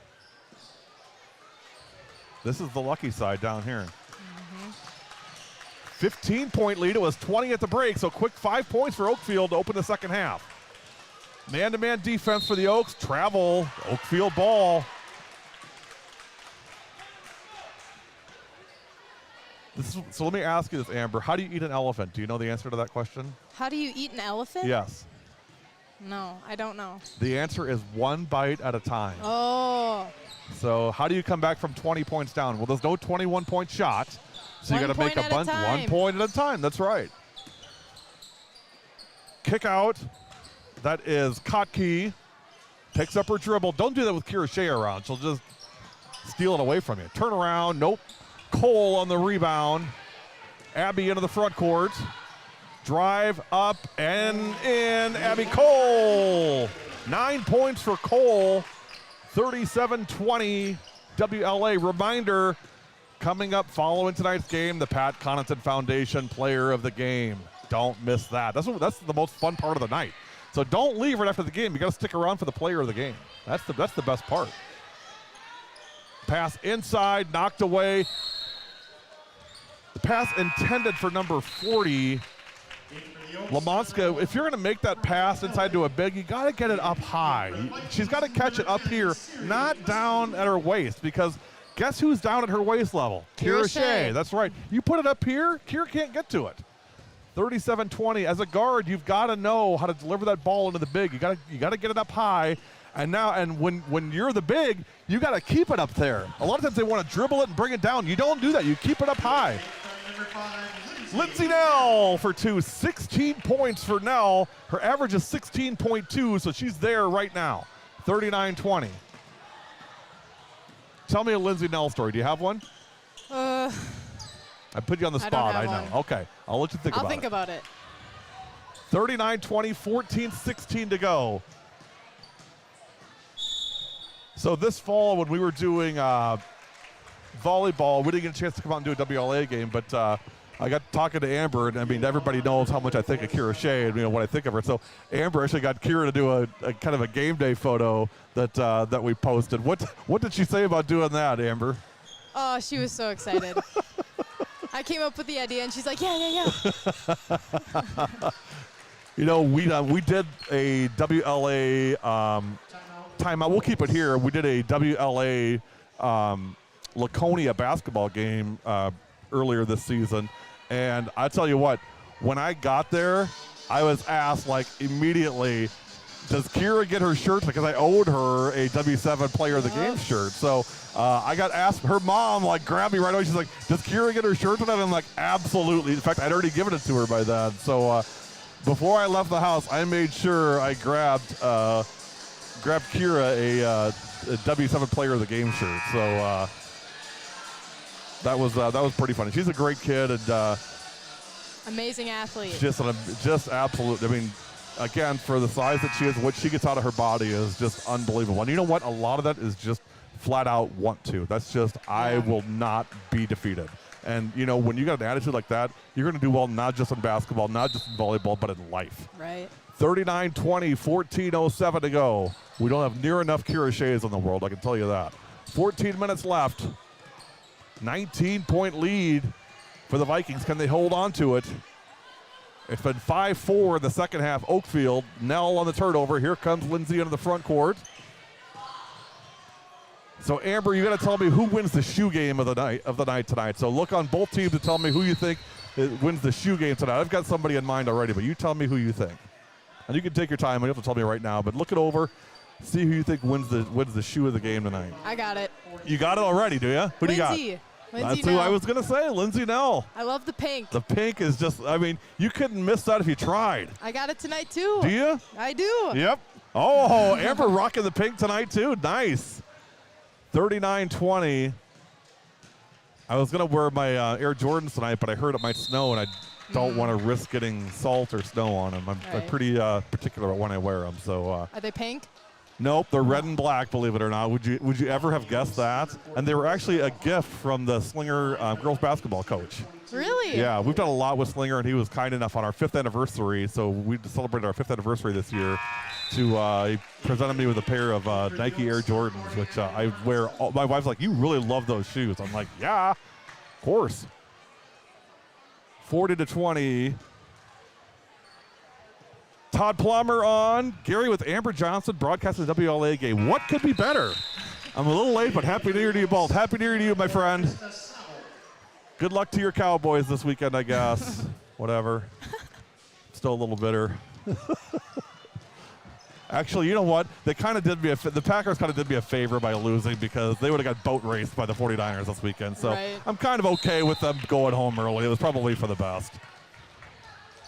This is the lucky side down here. 15-point lead. It was 20 at the break, so quick 5 points for Oakfield to open the second half. Man-to-man defense for the Oaks. Travel, Oakfield ball. So let me ask you this, Amber. How do you eat an elephant? Do you know the answer to that question? How do you eat an elephant? Yes. No, I don't know. The answer is 1 bite at a time. Oh. So how do you come back from 20 points down? Well, there's no 21-point shot. So you got to make a bunch 1 point at a time. That's right. Kick out. That is Kotke. Picks up her dribble. Don't do that with Kira Shea around. She'll just steal it away from you. Turn around. Nope. Cole on the rebound. Abby into the front court. Drive up and in. Abby Cole. 9 points for Cole. 37-20 WLA. Reminder, coming up following tonight's game, the Pat Connaughton Foundation Player of the Game. Don't miss that. That's the most fun part of the night. So don't leave right after the game. You got to stick around for the Player of the Game. That's the best part. Pass inside, knocked away. The pass intended for number 40. Lamonska, if you're going to make that pass inside to a big, you got to get it up high. She's got to catch it up here, not down at her waist, because guess who's down at her waist level? Kira Shea. That's right. You put it up here, Kira can't get to it. 37-20. As a guard, you've got to know how to deliver that ball into the big. You got to get it up high. And when you're the big, you got to keep it up there. A lot of times they want to dribble it and bring it down. You don't do that. You keep it up high. Lindsay Nell for 2. 16 points for Nell. Her average is 16.2, so she's there right now. 39-20. Tell me a Lindsay Nell story. Do you have one? I put you on the spot. I know. One. Okay. I'll let you think about it. I'll think about it. 39-20, 14-16 to go. So this fall when we were doing volleyball, we didn't get a chance to come out and do a WLA game, but I got talking to Amber, and I mean, everybody knows how much I think of Kira Shea and what I think of her. So Amber actually got Kira to do a kind of a game day photo that we posted. What did she say about doing that, Amber? Oh, she was so excited. I came up with the idea, and she's like, yeah. We did a WLA timeout. We'll keep it here. We did a WLA Laconia basketball game earlier this season. And I tell you what, when I got there, I was asked immediately, does Kira get her shirt? Because I owed her a W7 Player of the Game shirt. So I got asked, her mom grabbed me right away. She's like, does Kira get her shirt tonight? I'm like, absolutely. In fact, I'd already given it to her by then. So before I left the house, I made sure I grabbed Kira a W7 Player of the Game shirt. So that was pretty funny. She's a great kid and amazing athlete. Just absolute. I mean, again, for the size that she is, what she gets out of her body is just unbelievable. And you know what? A lot of that is just flat out want to. That's just I will not be defeated. And when you got an attitude like that, you're going to do well not just in basketball, not just in volleyball, but in life. Right. 39-20, 14:07 to go. We don't have near enough Cuirassiers in the world, I can tell you that. 14 minutes left. 19-point lead for the Vikings. Can they hold on to it? It's been 5-4 in the second half. Oakfield, Nell on the turnover. Here comes Lindsay into the front court. So Amber, you got to tell me who wins the shoe game of the night tonight. So look on both teams to tell me who you think wins the shoe game tonight. I've got somebody in mind already, but you tell me who you think. And you can take your time. You don't have to tell me right now, but look it over. See who you think wins the shoe of the game tonight. I got it. You got it already, do you? Who do you got? Lindsay That's who Nell. I was going to say, Lindsay Nell. I love the pink. The pink is just, I mean, you couldn't miss that if you tried. I got it tonight too. Do you? I do. Yep. Oh, Amber rocking the pink tonight too. Nice. 39-20. I was going to wear my Air Jordans tonight, but I heard it might snow, and I don't want to risk getting salt or snow on them. I'm Right. pretty particular about when I wear them. So. Are they pink? Nope, they're red and black, believe it or not. Would you ever have guessed that? And they were actually a gift from the Slinger girls basketball coach. Really? Yeah, we've done a lot with Slinger, and he was kind enough on our 5th anniversary. So we celebrated our 5th anniversary this year to he presented me with a pair of Nike Air Jordans, which I wear. My wife's like, "You really love those shoes." I'm like, "Yeah, of course." 40-20. Todd Plummer on. Gary with Amber Johnson broadcasting the WLA game. What could be better? I'm a little late, but Happy New Year to you both. Happy New Year to you, my friend. Good luck to your Cowboys this weekend, I guess. Whatever. Still a little bitter. Actually, you know what? They kind of did me the Packers kind of did me a favor by losing because they would have got boat raced by the 49ers this weekend. So Right. I'm kind of okay with them going home early. It was probably for the best.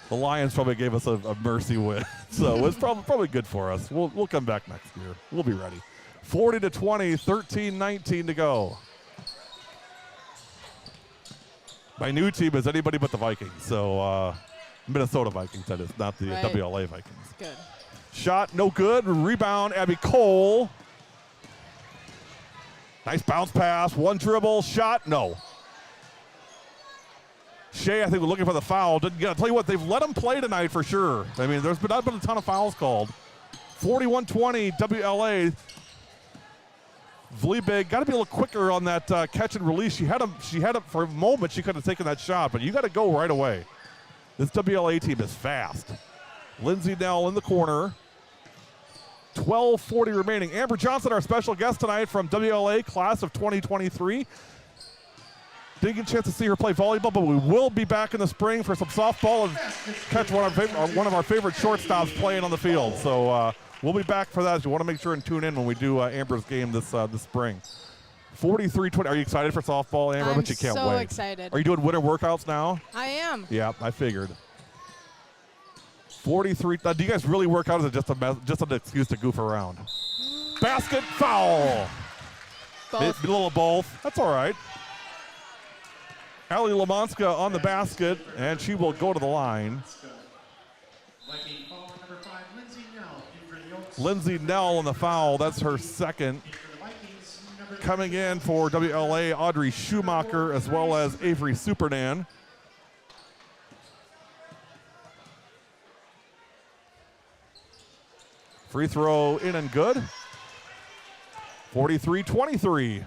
The Lions probably gave us a mercy win, so it's probably good for us. We'll come back next year. We'll be ready. 40-20, 13-19 to go. My new team is anybody but the Vikings, so Minnesota Vikings, that is, not the Right. WLA Vikings. Good. Shot, no good. Rebound, Abby Cole. Nice bounce pass. One dribble. Shot, no. Shea, I think, was looking for the foul. Didn't get it. I'll tell you what, they've let him play tonight for sure. I mean, there's not been a ton of fouls called. 41-20, WLA. Vliebig got to be a little quicker on that catch and release. She had him for a moment. She could have taken that shot, but you got to go right away. This WLA team is fast. Lindsay Nell in the corner. 12:40 remaining. Amber Johnson, our special guest tonight from WLA class of 2023. Didn't get a chance to see her play volleyball, but we will be back in the spring for some softball and catch one of our favorite shortstops playing on the field. So we'll be back for that. You want to make sure and tune in when we do Amber's game this spring. 43-20. Are you excited for softball, Amber? I bet you can't so wait. excited. Are you doing winter workouts now? I am. Yeah, I figured. 43. Do you guys really work out, or is it just an excuse to goof around? Basket, foul. Both. A little of both. That's all right. Allie Lamonska on the basket, and she will go to the line. Viking foul number 5, Lindsay Nell. In for the Oaks. Lindsay Nell on the foul. That's her second. In for the Vikings, number Coming in for WLA, Audrey Schumacher, as well as Avery Supernan. Free throw in and good. 43-23.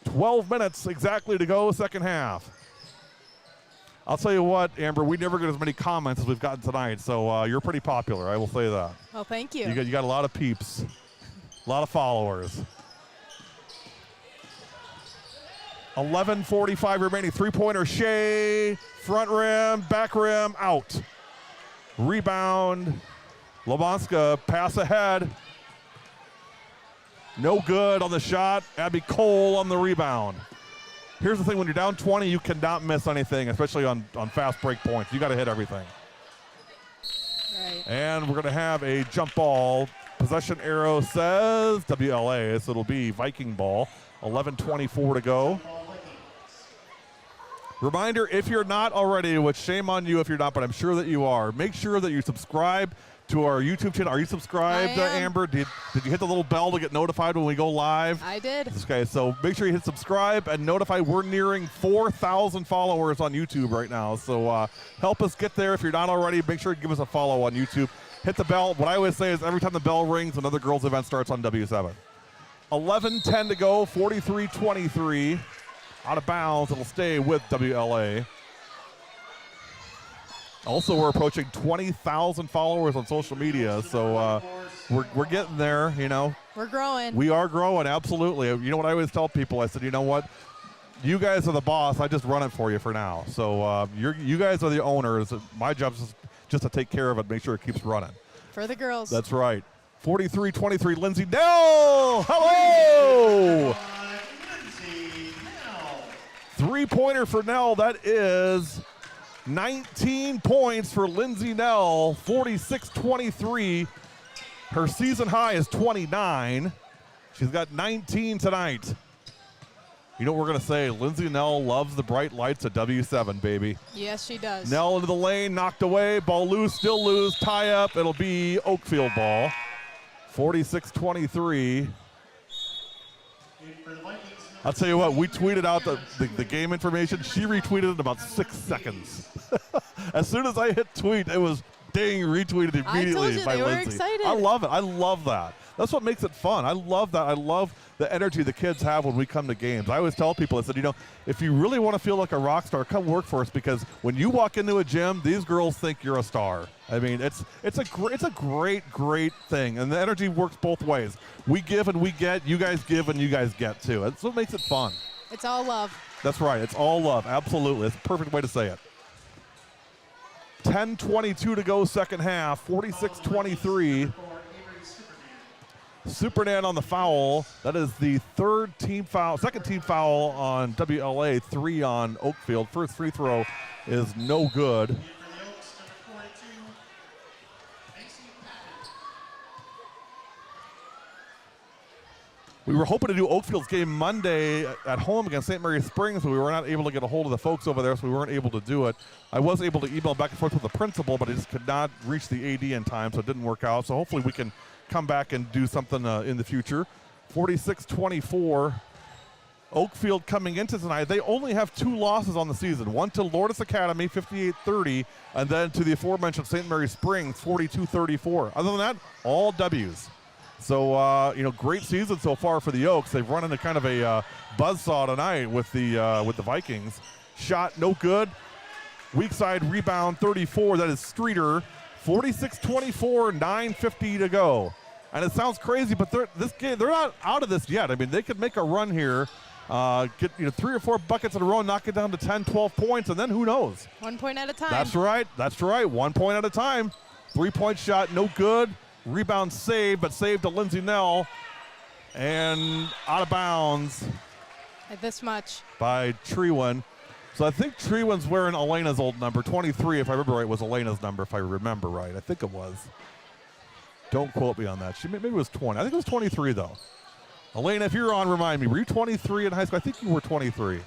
$12 minutes exactly to go, second half. I'll tell you what, Amber, we never get as many comments as we've gotten tonight, so you're pretty popular, I will say that. Oh, thank you. You got a lot of peeps, a lot of followers. 11:45 remaining. Three-pointer, Shea, front rim, back rim, out. Rebound, Lamonska, pass ahead. No good on the shot. Abby Cole on the rebound. Here's the thing, when you're down 20, you cannot miss anything, especially on fast break points. You got to hit everything. Right. And we're going to have a jump ball. Possession arrow says WLA, so it'll be Viking ball. 11:24 to go. Reminder, if you're not already, which shame on you if you're not, but I'm sure that you are, make sure that you subscribe to our YouTube channel. Are you subscribed, I am. Amber? Did you hit the little bell to get notified when we go live? I did. Okay, so make sure you hit subscribe and notify. We're nearing 4,000 followers on YouTube right now. So help us get there. If you're not already, make sure you give us a follow on YouTube. Hit the bell. What I always say is every time the bell rings, another girls' event starts on W7. 11:10 to go, 43-23. Out of bounds. It'll stay with WLA. Also, we're approaching 20,000 followers on social media, so we're getting there, you know. We're growing. We are growing, absolutely. You know what I always tell people? I said, you know what? You guys are the boss. I just run it for you for now. So you guys are the owners. My job is just to take care of it, make sure it keeps running. For the girls. That's right. 43-23, Lindsay Nell. Hello! Lindsay Nell. Three-pointer for Nell. That is 19 points for Lindsay Nell, 46-23. Her season high is 29. She's got 19 tonight. You know what we're going to say? Lindsay Nell loves the bright lights at W7, baby. Yes, she does. Nell into the lane, knocked away, ball loose, still loose, tie up. It'll be Oakfield ball. 46-23. For the Vikings, I'll tell you what, we tweeted out the game information. She retweeted it in about 6 seconds. As soon as I hit tweet, it was ding, retweeted immediately by they were Lindsay. excited. I love it. I love that. That's what makes it fun. I love that. I love the energy the kids have when we come to games. I always tell people, I said, you know, if you really want to feel like a rock star, come work for us, because when you walk into a gym, these girls think you're a star. I mean, it's a great thing, and the energy works both ways. We give and we get. You guys give and you guys get too. That's what makes it fun. It's all love. That's right. It's all love. Absolutely. It's a perfect way to say it. 10:22 to go, second half. 46-23. Supernan on the foul. That is the third team foul, second team foul on WLA, 3 on Oakfield. First free throw is no good. We were hoping to do Oakfield's game Monday at home against St. Mary Springs, but we were not able to get a hold of the folks over there, so we weren't able to do it. I was able to email back and forth with the principal, but I just could not reach the AD in time, so it didn't work out. So hopefully we can come back and do something in the future. 46-24. Oakfield coming into tonight, they only have 2 losses on the season. One to Lourdes Academy, 58-30, and then to the aforementioned St. Mary Springs, 42-34. Other than that, all W's. So, you know, great season so far for the Oaks. They've run into kind of a buzzsaw tonight with the Vikings. Shot no good. Weak side rebound 34. That is Streeter. 46-24, 9:50 to go. And it sounds crazy, but they're not out of this yet. I mean, they could make a run here, get 3 or 4 buckets in a row, knock it down to 10, 12 points, and then who knows? 1 point at a time. That's right. 1 point at a time. 3-point shot, no good. Rebound saved, but saved to Lindsay Nell. And out of bounds. At this much. By Trewan. So I think Trewan's wearing Elena's old number. 23, if I remember right, was Elena's number, if I remember right. I think it was. Don't quote me on that. Maybe it was 20. I think it was 23, though. Elena, if you're on, remind me. Were you 23 in high school? I think you were 23.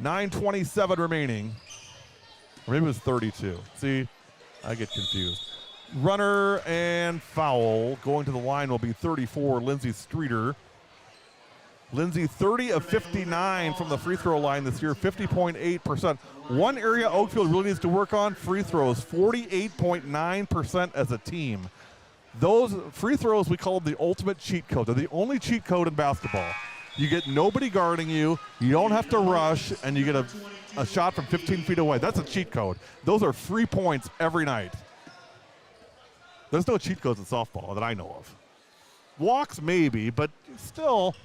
9:27 remaining. Or maybe it was 32. See, I get confused. Runner and foul. Going to the line will be 34, Lindsay Streeter. Lindsay, 30 of 59 from the free throw line this year, 50.8%. One area Oakfield really needs to work on, free throws, 48.9% as a team. Those free throws, we call them the ultimate cheat code. They're the only cheat code in basketball. You get nobody guarding you, you don't have to rush, and you get a shot from 15 feet away. That's a cheat code. Those are free points every night. There's no cheat codes in softball that I know of. Walks maybe, but still.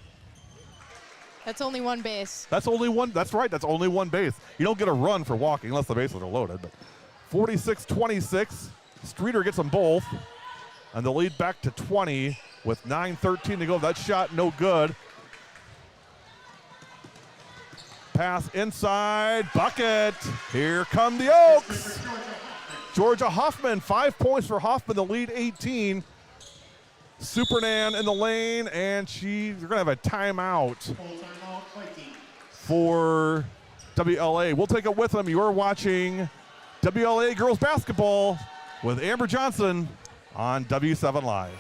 That's only one base. That's only one. That's right. That's only one base. You don't get a run for walking unless the bases are loaded. But 46-26. Streeter gets them both. And the lead back to 20 with 9:13 to go. That shot no good. Pass inside. Bucket. Here come the Oaks. Georgia Hoffman, 5 points for Hoffman. The lead 18. Supernan in the lane, and they're going to have a timeout for WLA. We'll take it with them. You're watching WLA girls basketball with Amber Johnson on W7 Live.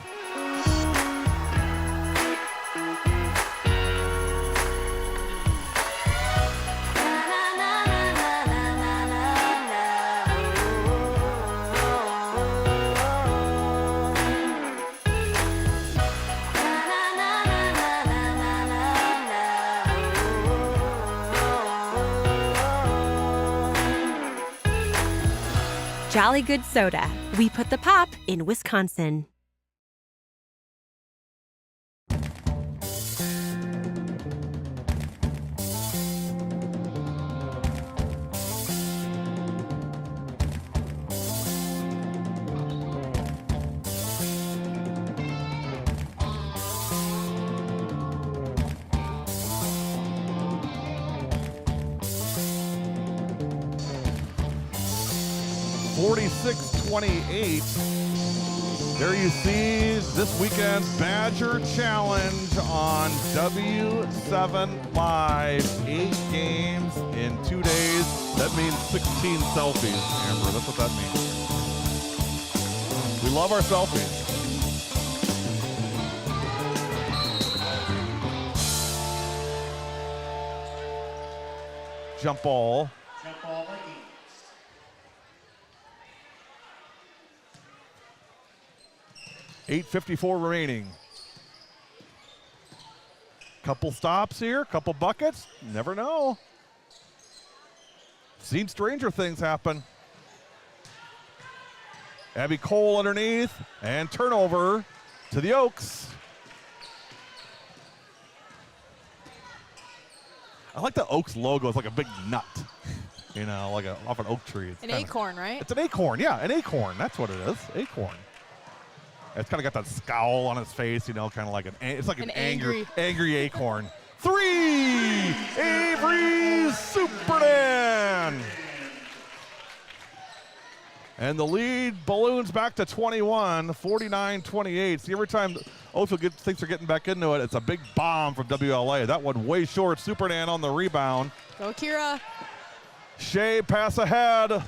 Jolly Good Soda. We put the pop in Wisconsin. There you see this weekend's Badger Challenge on W7 Live. 8 games in 2 days. That means 16 selfies, Amber. That's what that means. We love our selfies. Jump ball. Jump ball Vikings. .854 remaining. Couple stops here, couple buckets. Never know. Seen stranger things happen. Abby Cole underneath, and turnover to the Oaks. I like the Oaks logo. It's like a big nut, you know, like off an oak tree. It's An acorn, right? It's an acorn, yeah, an acorn. That's what it is, acorn. It's kind of got that scowl on his face, you know, kind of like it's like an angry acorn. 3, Avery Superman. And the lead balloons back to 21, 49-28. See, every time Oakfield thinks they're getting back into it, it's a big bomb from WLA. That one way short. Superman on the rebound. Go, Kira. Shea pass ahead.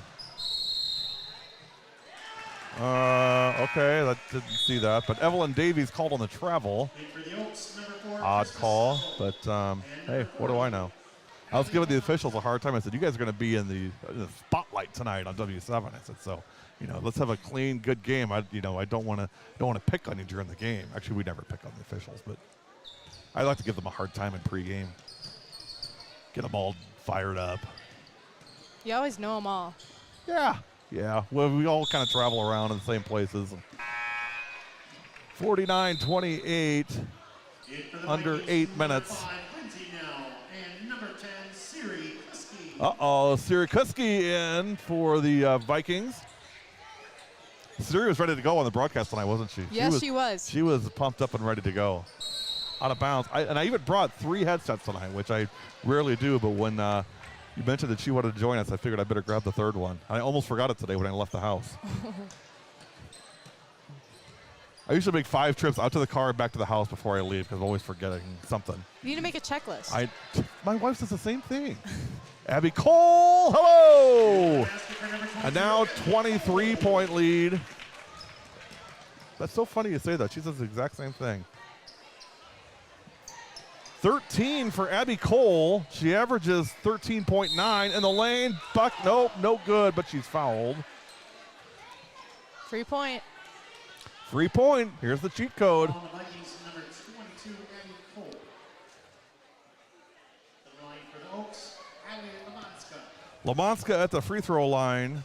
Okay, that didn't see that. But Evelyn Davies called on the travel. Odd call, but hey, what do I know? I was giving the officials a hard time. I said, you guys are going to be in the spotlight tonight on W7. I said, so, you know, let's have a clean, good game. I don't want to pick on you during the game. Actually, we never pick on the officials, but I like to give them a hard time in pregame. Get them all fired up. You always know them all. Yeah. Yeah, well, we all kind of travel around in the same places. 49-28, under 8 minutes. Uh-oh, Siri Kuski in for the Vikings. Siri was ready to go on the broadcast tonight, wasn't she? Yes, she was. She was pumped up and ready to go. Out of bounds. I even brought 3 headsets tonight, which I rarely do, but when you mentioned that she wanted to join us, I figured I better grab the 3rd one. I almost forgot it today when I left the house. I usually make 5 trips out to the car and back to the house before I leave because I'm always forgetting something. You need to make a checklist. My wife does the same thing. Abby Cole, hello! And now 23-point lead. That's so funny you say that. She says the exact same thing. 13 for Abby Cole. She averages 13.9 in the lane. Buck, nope, no good, but she's fouled. Free point. Free point. Here's the cheat code. Lamonska at the free throw line.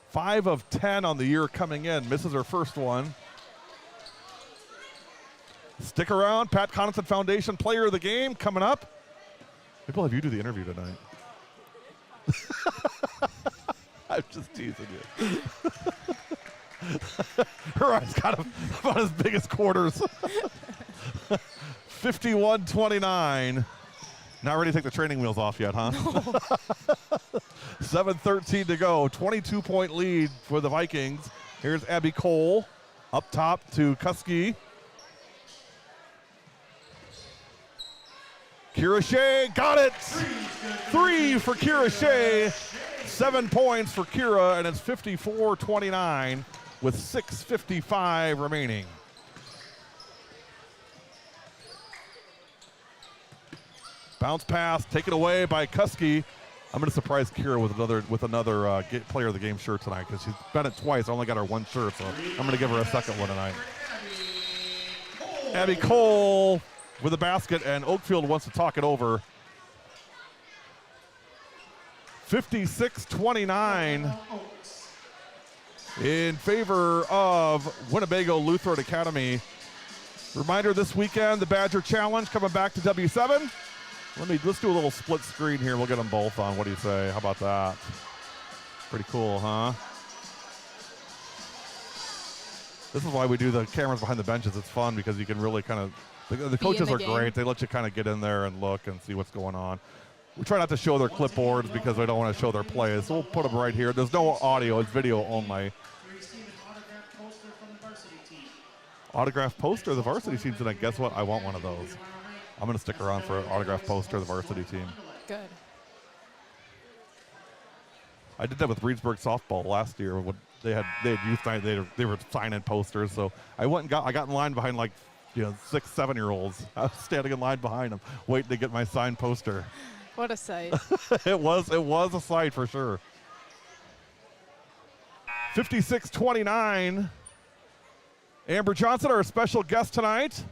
5 of 10 on the year coming in. Misses her first one. Stick around. Pat Connaughton Foundation Player of the Game coming up. Maybe we'll have you do the interview tonight. I'm just teasing you. Her eyes got about as big as quarters. 51-29. Not ready to take the training wheels off yet, huh? No. 7:13 to go. 22-point lead for the Vikings. Here's Abby Cole up top to Kuski. Kira Shea got it. 3 for Kira Shea. 7 points for Kira, and it's 54-29 with 6:55 remaining. Bounce pass taken away by Kuski. I'm going to surprise Kira with another player of the game shirt tonight because she's been it twice. I only got her one shirt, so I'm going to give her a second one tonight. Abby Cole with a basket, and Oakfield wants to talk it over. 56-29 in favor of Winnebago Lutheran Academy. Reminder this weekend, the Badger Challenge coming back to W7. Let's do a little split screen here. We'll get them both on. What do you say? How about that? Pretty cool, huh? This is why we do the cameras behind the benches. It's fun because you can really kind of, the coaches are great. They let you kind of get in there and look and see what's going on. We try not to show their clipboards because we don't want to show their plays. So we'll put them right here. There's no audio. It's video only. Autographed poster of the varsity team tonight. Guess what? I want one of those. I'm going to stick around for an autographed poster of the varsity team. Good. I did that with Reedsburg softball last year. When they had youth night. They were signing posters. So I got in line behind 6, 7-year-olds. I was standing in line behind them, waiting to get my signed poster. What a sight! It was a sight for sure. 56-29. Amber Johnson, our special guest tonight.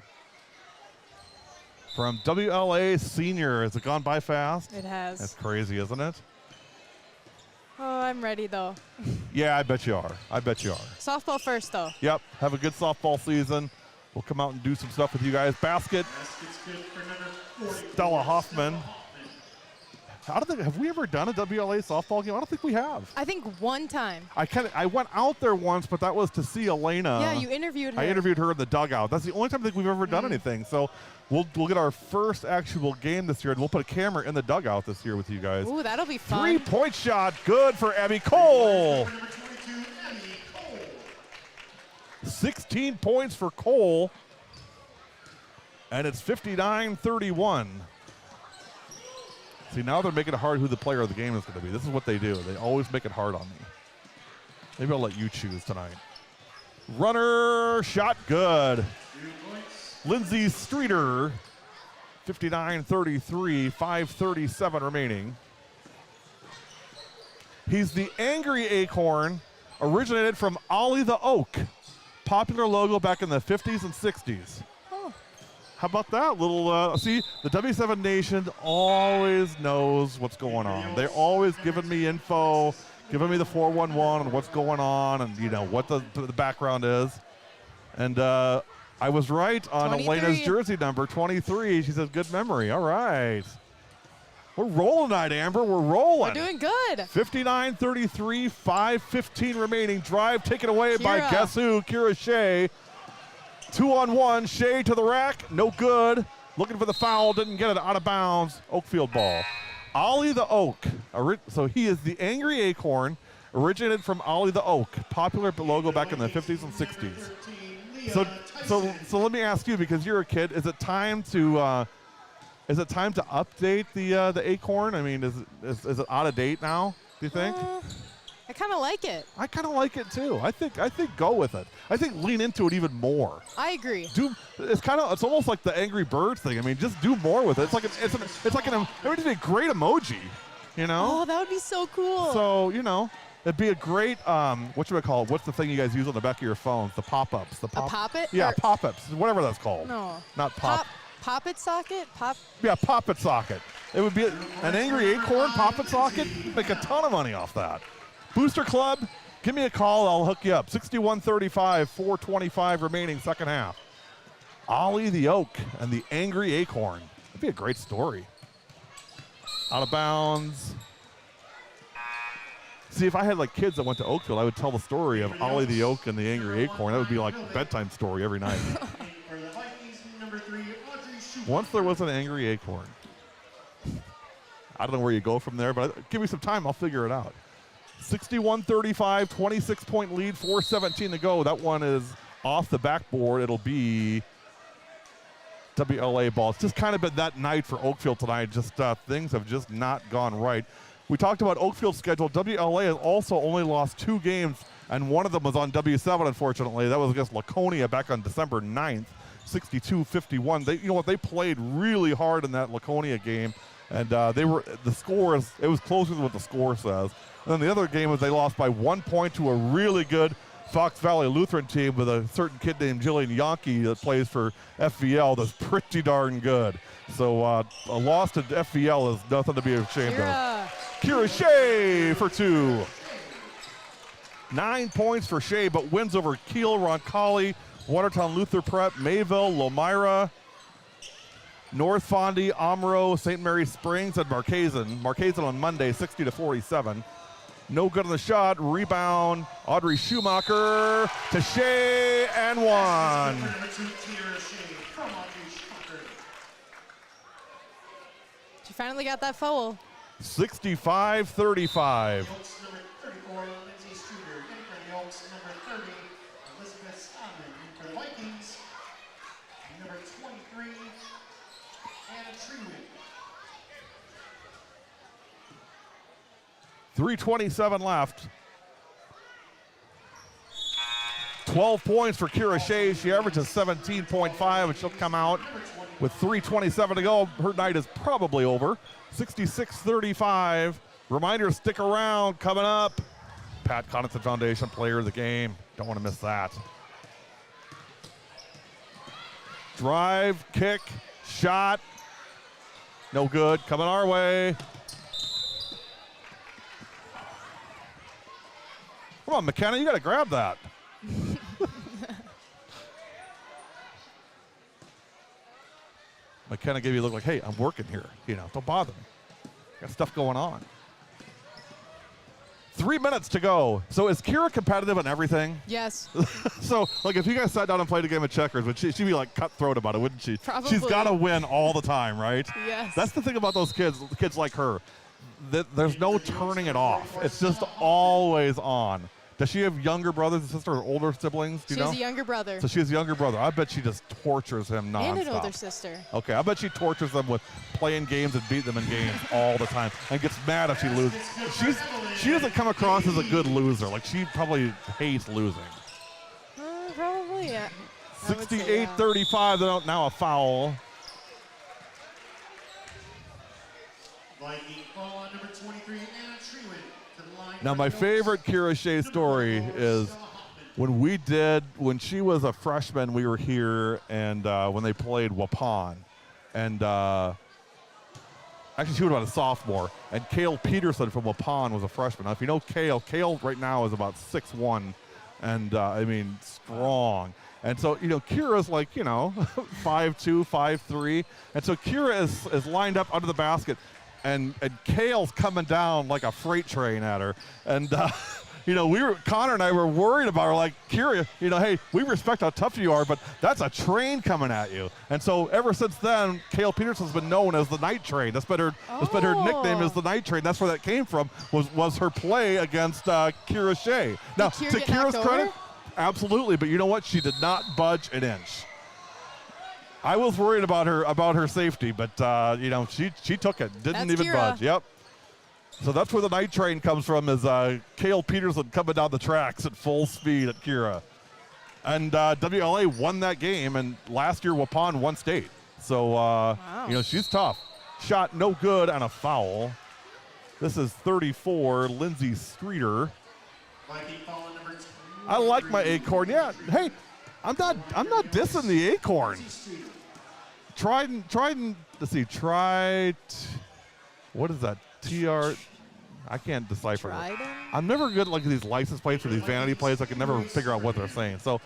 From WLA Senior. Has it gone by fast? It has. That's crazy, isn't it? Oh, I'm ready, though. Yeah, I bet you are. I bet you are. Softball first, though. Yep. Have a good softball season. We'll come out and do some stuff with you guys. Basket. Stella Hoffman. Have we ever done a WLA softball game? I don't think we have. I think one time. I went out there once, but that was to see Elena. Yeah, you interviewed her. I interviewed her in the dugout. That's the only time I think we've ever done anything. So we'll get our first actual game this year, and we'll put a camera in the dugout this year with you guys. Ooh, that'll be fun. 3-point shot, good for Abby Cole. 16 points for Cole, and it's 59-31. See, now they're making it hard who the player of the game is going to be. This is what they do. They always make it hard on me. Maybe I'll let you choose tonight. Runner, shot good. Lindsay Streeter, 59-33, 5:37 remaining. He's the Angry Acorn, originated from Ollie the Oak. Popular logo back in the 50s and 60s. How about that little, see, the W7 Nation always knows what's going on. They're always giving me info, giving me the 411 on what's going on and, what the background is. And I was right on 23. Elena's jersey number, 23. She says, good memory. All right. We're rolling tonight, Amber. We're rolling. We're doing good. 59-33, 5:15 remaining. Drive taken away by guess who? Kira Shea. 2-on-1, Shea to the rack, no good. Looking for the foul, didn't get it, out of bounds. Oakfield ball. Ollie the Oak. So he is the Angry Acorn, originated from Ollie the Oak. Popular logo back in the 50s and 60s. So let me ask you, because you're a kid, is it time to update the Acorn? I mean, is it out of date now? Do you think? I kind of like it. I kind of like it too. I think go with it. I think lean into it even more. I agree. It's almost like the Angry Birds thing. I mean, just do more with it. It would be a great emoji, Oh, that would be so cool. So it'd be a great what should I call it? What's the thing you guys use on the back of your phones? The pop-ups. A pop-it? Yeah, pop-ups. Whatever that's called. No. Not pop. Pop-it socket? Yeah, pop-it socket. It would be an Angry Acorn pop-it socket. Make a ton of money off that. Booster Club, give me a call. I'll hook you up. 61-35, 4:25 remaining second half. Ollie the Oak and the Angry Acorn. That'd be a great story. Out of bounds. See, if I had kids that went to Oakfield, I would tell the story of Ollie the Oak and the Angry Acorn. That would be like a bedtime story every night. Once there was an Angry Acorn. I don't know where you go from there, but give me some time. I'll figure it out. 61-35, 26-point lead, 4:17 to go. That one is off the backboard. It'll be WLA ball. It's just kind of been that night for Oakfield tonight. Just things have just not gone right. We talked about Oakfield's schedule. WLA has also only lost 2 games, and one of them was on W7, unfortunately. That was against Laconia back on December 9th, 62-51. They played really hard in that Laconia game, and it was closer than what the score says. And then the other game was they lost by 1 point to a really good Fox Valley Lutheran team with a certain kid named Jillian Yonke that plays for FVL that's pretty darn good. So a loss to FVL is nothing to be ashamed of. Kira Shea for 2. 9 points for Shea, but wins over Kiel, Roncalli, Watertown Luther Prep, Mayville, Lomira, North Fondy, Omro, St. Mary's Springs, and Marquezan. Marquezan on Monday, 60-47. No good on the shot. Rebound, Audrey Schumacher to Shea and 1. She finally got that foul. 65-35. Vikings, number 23, Anna Trewick. 3:27 left. 12 points for Kira Shea. She averages 17.5, and she'll come out with 3:27 to go. Her night is probably over. 66-35. Reminder, stick around. Coming up, Pat Connaughton Foundation Player of the Game. Don't want to miss that. Drive, kick, shot. No good. Coming our way. Come on, McKenna, you got to grab that. McKenna gave you a look like, hey, I'm working here. Don't bother me. Got stuff going on. 3 minutes to go. So is Kira competitive in everything? Yes. So, if you guys sat down and played a game of checkers, she'd be cutthroat about it, wouldn't she? Probably. She's got to win all the time, right? Yes. That's the thing about those kids like her. There's no turning it off. It's just always on. Does she have younger brothers and sisters or older siblings? She has a younger brother. So she has a younger brother. I bet she just tortures him nonstop. And an older sister. Okay, I bet she tortures them with playing games and beating them in games all the time and gets mad if she loses. She doesn't come across as a good loser. She probably hates losing. Probably, yeah. 68-35, now a foul. Viking ball on number 23, Anna Trewick. Now, my favorite Kira Shea story is when she was a freshman, we were here, and when they played Waupun. And actually, she was about a sophomore, and Kale Peterson from Waupun was a freshman. Now, if you know Kale right now is about 6'1", and strong. And so, Kira's 5'2", 5'3", and so Kira is lined up under the basket. And Kale's coming down like a freight train at her. And, Connor and I were worried about her, Kira, hey, we respect how tough you are, but that's a train coming at you. And so ever since then, Kale Peterson's been known as the Night Train. That's been her nickname is the Night Train. That's where that came from, was her play against Kira Shea. Now, to Kira's credit, absolutely, but you know what? She did not budge an inch. I was worried about her safety, but she took it. Didn't even budge. Yep. So that's where the Night Train comes from, is Kale Peterson coming down the tracks at full speed at Kira. And WLA won that game, and last year Waupun won state. So wow. She's tough. Shot no good and a foul. This is 34, Lindsay Streeter. I like my Acorn. Yeah. Hey, I'm not dissing the Acorn. What is that? I can't decipher it. I'm never good at these license plates or these vanity plates. I can never figure out what they're saying. So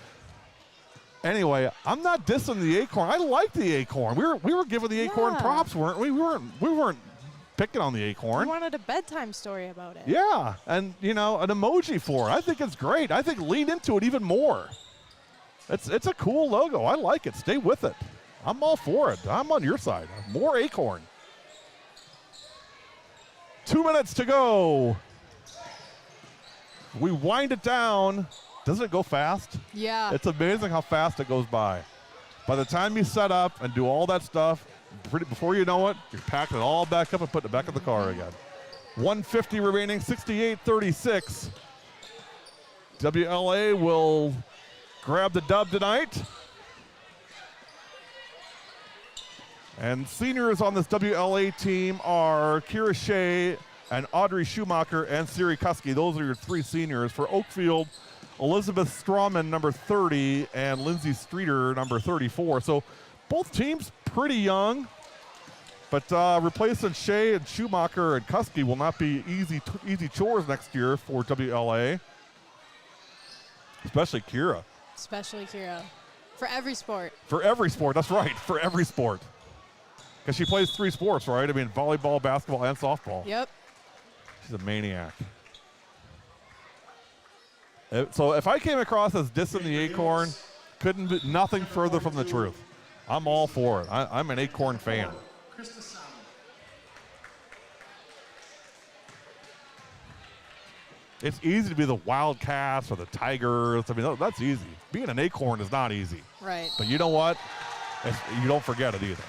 anyway, I'm not dissing the Acorn. I like the Acorn. We were giving the Acorn props, weren't we? We weren't picking on the Acorn. We wanted a bedtime story about it. Yeah, and an emoji for it. I think it's great. I think lean into it even more. It's a cool logo. I like it. Stay with it. I'm all for it. I'm on your side. More Acorn. 2 minutes to go. We wind it down. Doesn't it go fast? Yeah. It's amazing how fast it goes by. By the time you set up and do all that stuff, before you know it, you're packing it all back up and putting it back in the car again. 150 remaining, 68-36. WLA will grab the dub tonight. And seniors on this WLA team are Kira Shea and Audrey Schumacher and Siri Kuski. Those are your 3 seniors. For Oakfield, Elizabeth Strawman, number 30, and Lindsay Streeter, number 34. So both teams pretty young, but replacing Shea and Schumacher and Kuski will not be easy chores next year for WLA, especially Kira. Especially Kira. For every sport. For every sport, that's right, for every sport. Because she plays 3 sports, right? I mean, volleyball, basketball, and softball. Yep. She's a maniac. So if I came across as dissing the Acorn, couldn't be nothing further from the truth. I'm all for it. I'm an Acorn fan. It's easy to be the Wildcats or the Tigers. I mean, that's easy. Being an Acorn is not easy. Right. But you know what? You don't forget it either.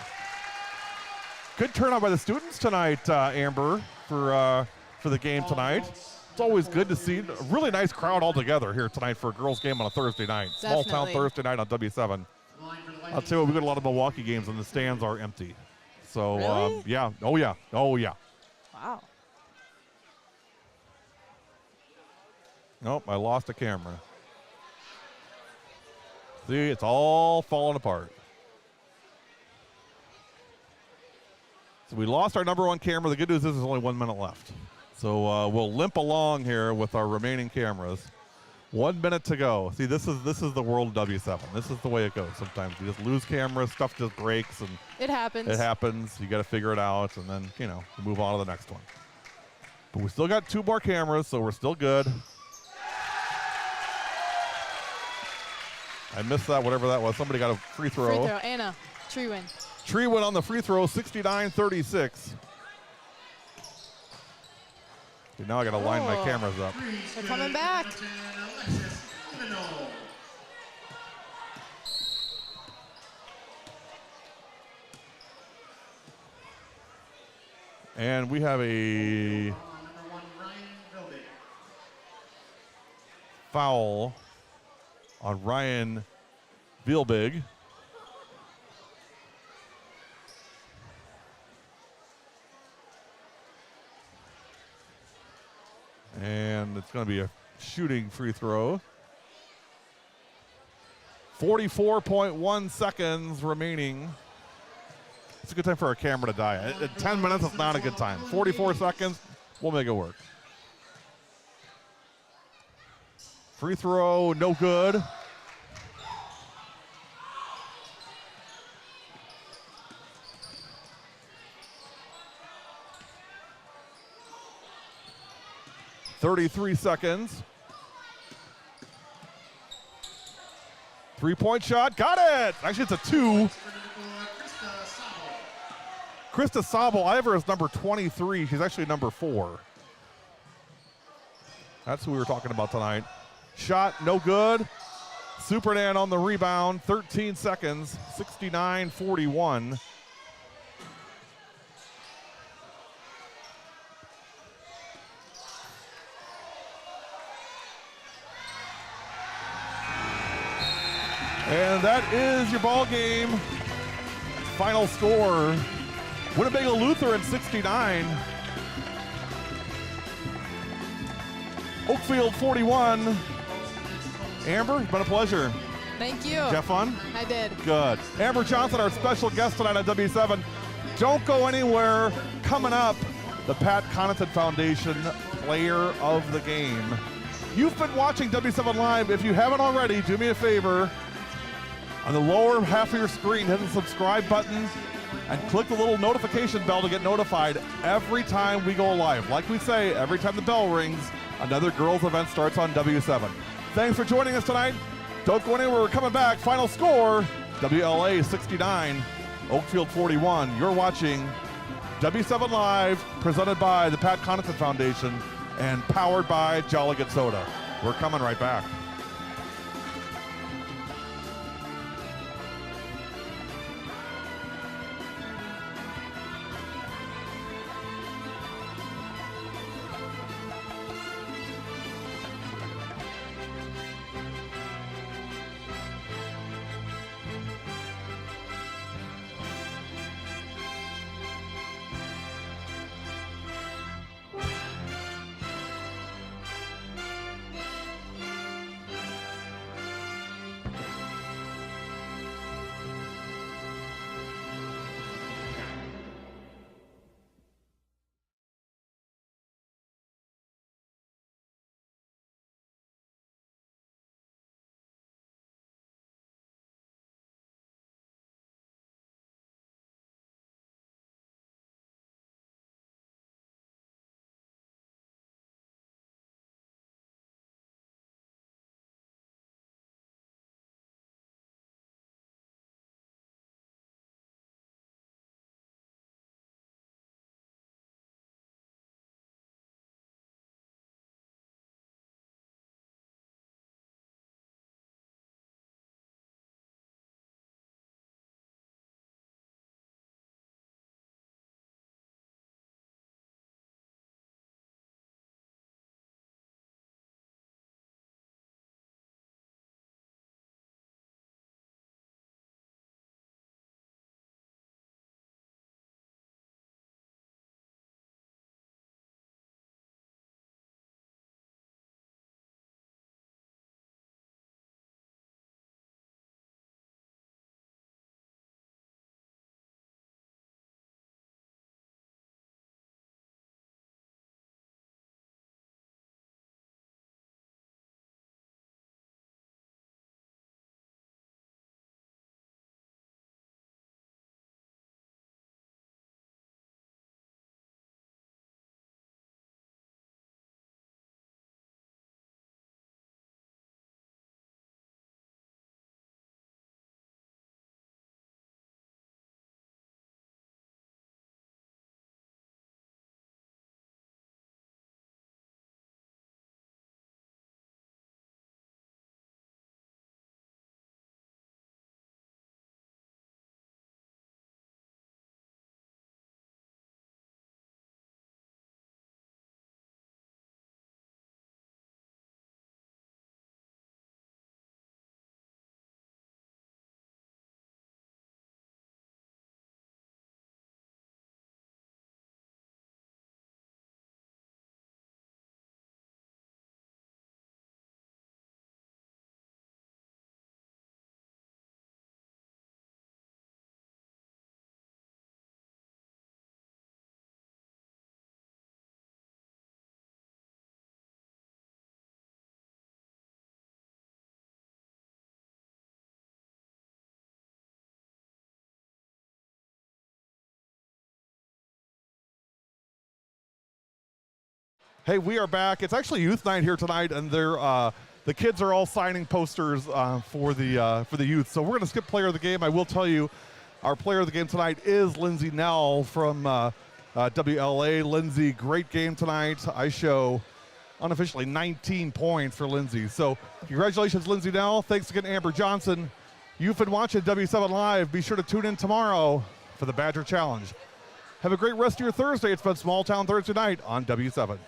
Good turnout by the students tonight, Amber, for the game tonight. It's always good to see a really nice crowd all together here tonight for a girls' game on a Thursday night. Definitely. Small town Thursday night on W7. I'll tell you what, we got a lot of Milwaukee games and the stands are empty. So, Really? yeah. Oh, yeah. Oh, yeah. Wow. Nope, I lost a camera. See, it's all falling apart. So we lost our number 1 camera. The good news is there's only 1 minute left. So we'll limp along here with our remaining cameras. 1 minute to go. See, this is the world of W7. This is the way it goes sometimes. You just lose cameras, stuff just breaks, and It happens. it happens. You got to figure it out, and then, you move on to the next one. But we still got 2 more cameras, so we're still good. I missed that, whatever that was. Somebody got a free throw. Free throw. Anna. Tree win. Tree went on the free throw, 69-36. See, now I got to line my cameras up. They're coming back. And we have a foul on Ryan Vielbig. And it's going to be a shooting free throw. 44.1 seconds remaining. It's a good time for our camera to die. At 10 minutes, it's not a good time. 44 seconds, we'll make it work. Free throw, no good. .33 seconds. 3-point shot, got it! Actually, it's a 2. Krista Sabo, I have her as number 23. She's actually number 4. That's who we were talking about tonight. Shot, no good. Supernan on the rebound, 13 seconds, 69-41. And that is your ball game. Final score, Winnebago Lutheran 69. Oakfield 41. Amber, it's been a pleasure. Thank you. Did you have fun? I did. Good. Amber Johnson, our special guest tonight on W7. Don't go anywhere. Coming up, the Pat Connaughton Foundation Player of the Game. You've been watching W7 Live. If you haven't already, do me a favor. On the lower half of your screen, hit the subscribe button and click the little notification bell to get notified every time we go live. Like we say, every time the bell rings, another girls event starts on W7. Thanks for joining us tonight. Don't go anywhere. We're coming back. Final score, WLA 69, Oakfield 41. You're watching W7 Live, presented by the Pat Connaughton Foundation and powered by Jolly Good Soda. We're coming right back. Hey, we are back. It's actually youth night here tonight, and the kids are all signing posters for the youth. So we're going to skip player of the game. I will tell you, our player of the game tonight is Lindsay Nell from WLA. Lindsay, great game tonight. I show unofficially 19 points for Lindsay. So congratulations, Lindsay Nell. Thanks again, Amber Johnson. You've been watching W7 Live. Be sure to tune in tomorrow for the Badger Challenge. Have a great rest of your Thursday. It's been Small Town Thursday night on W7.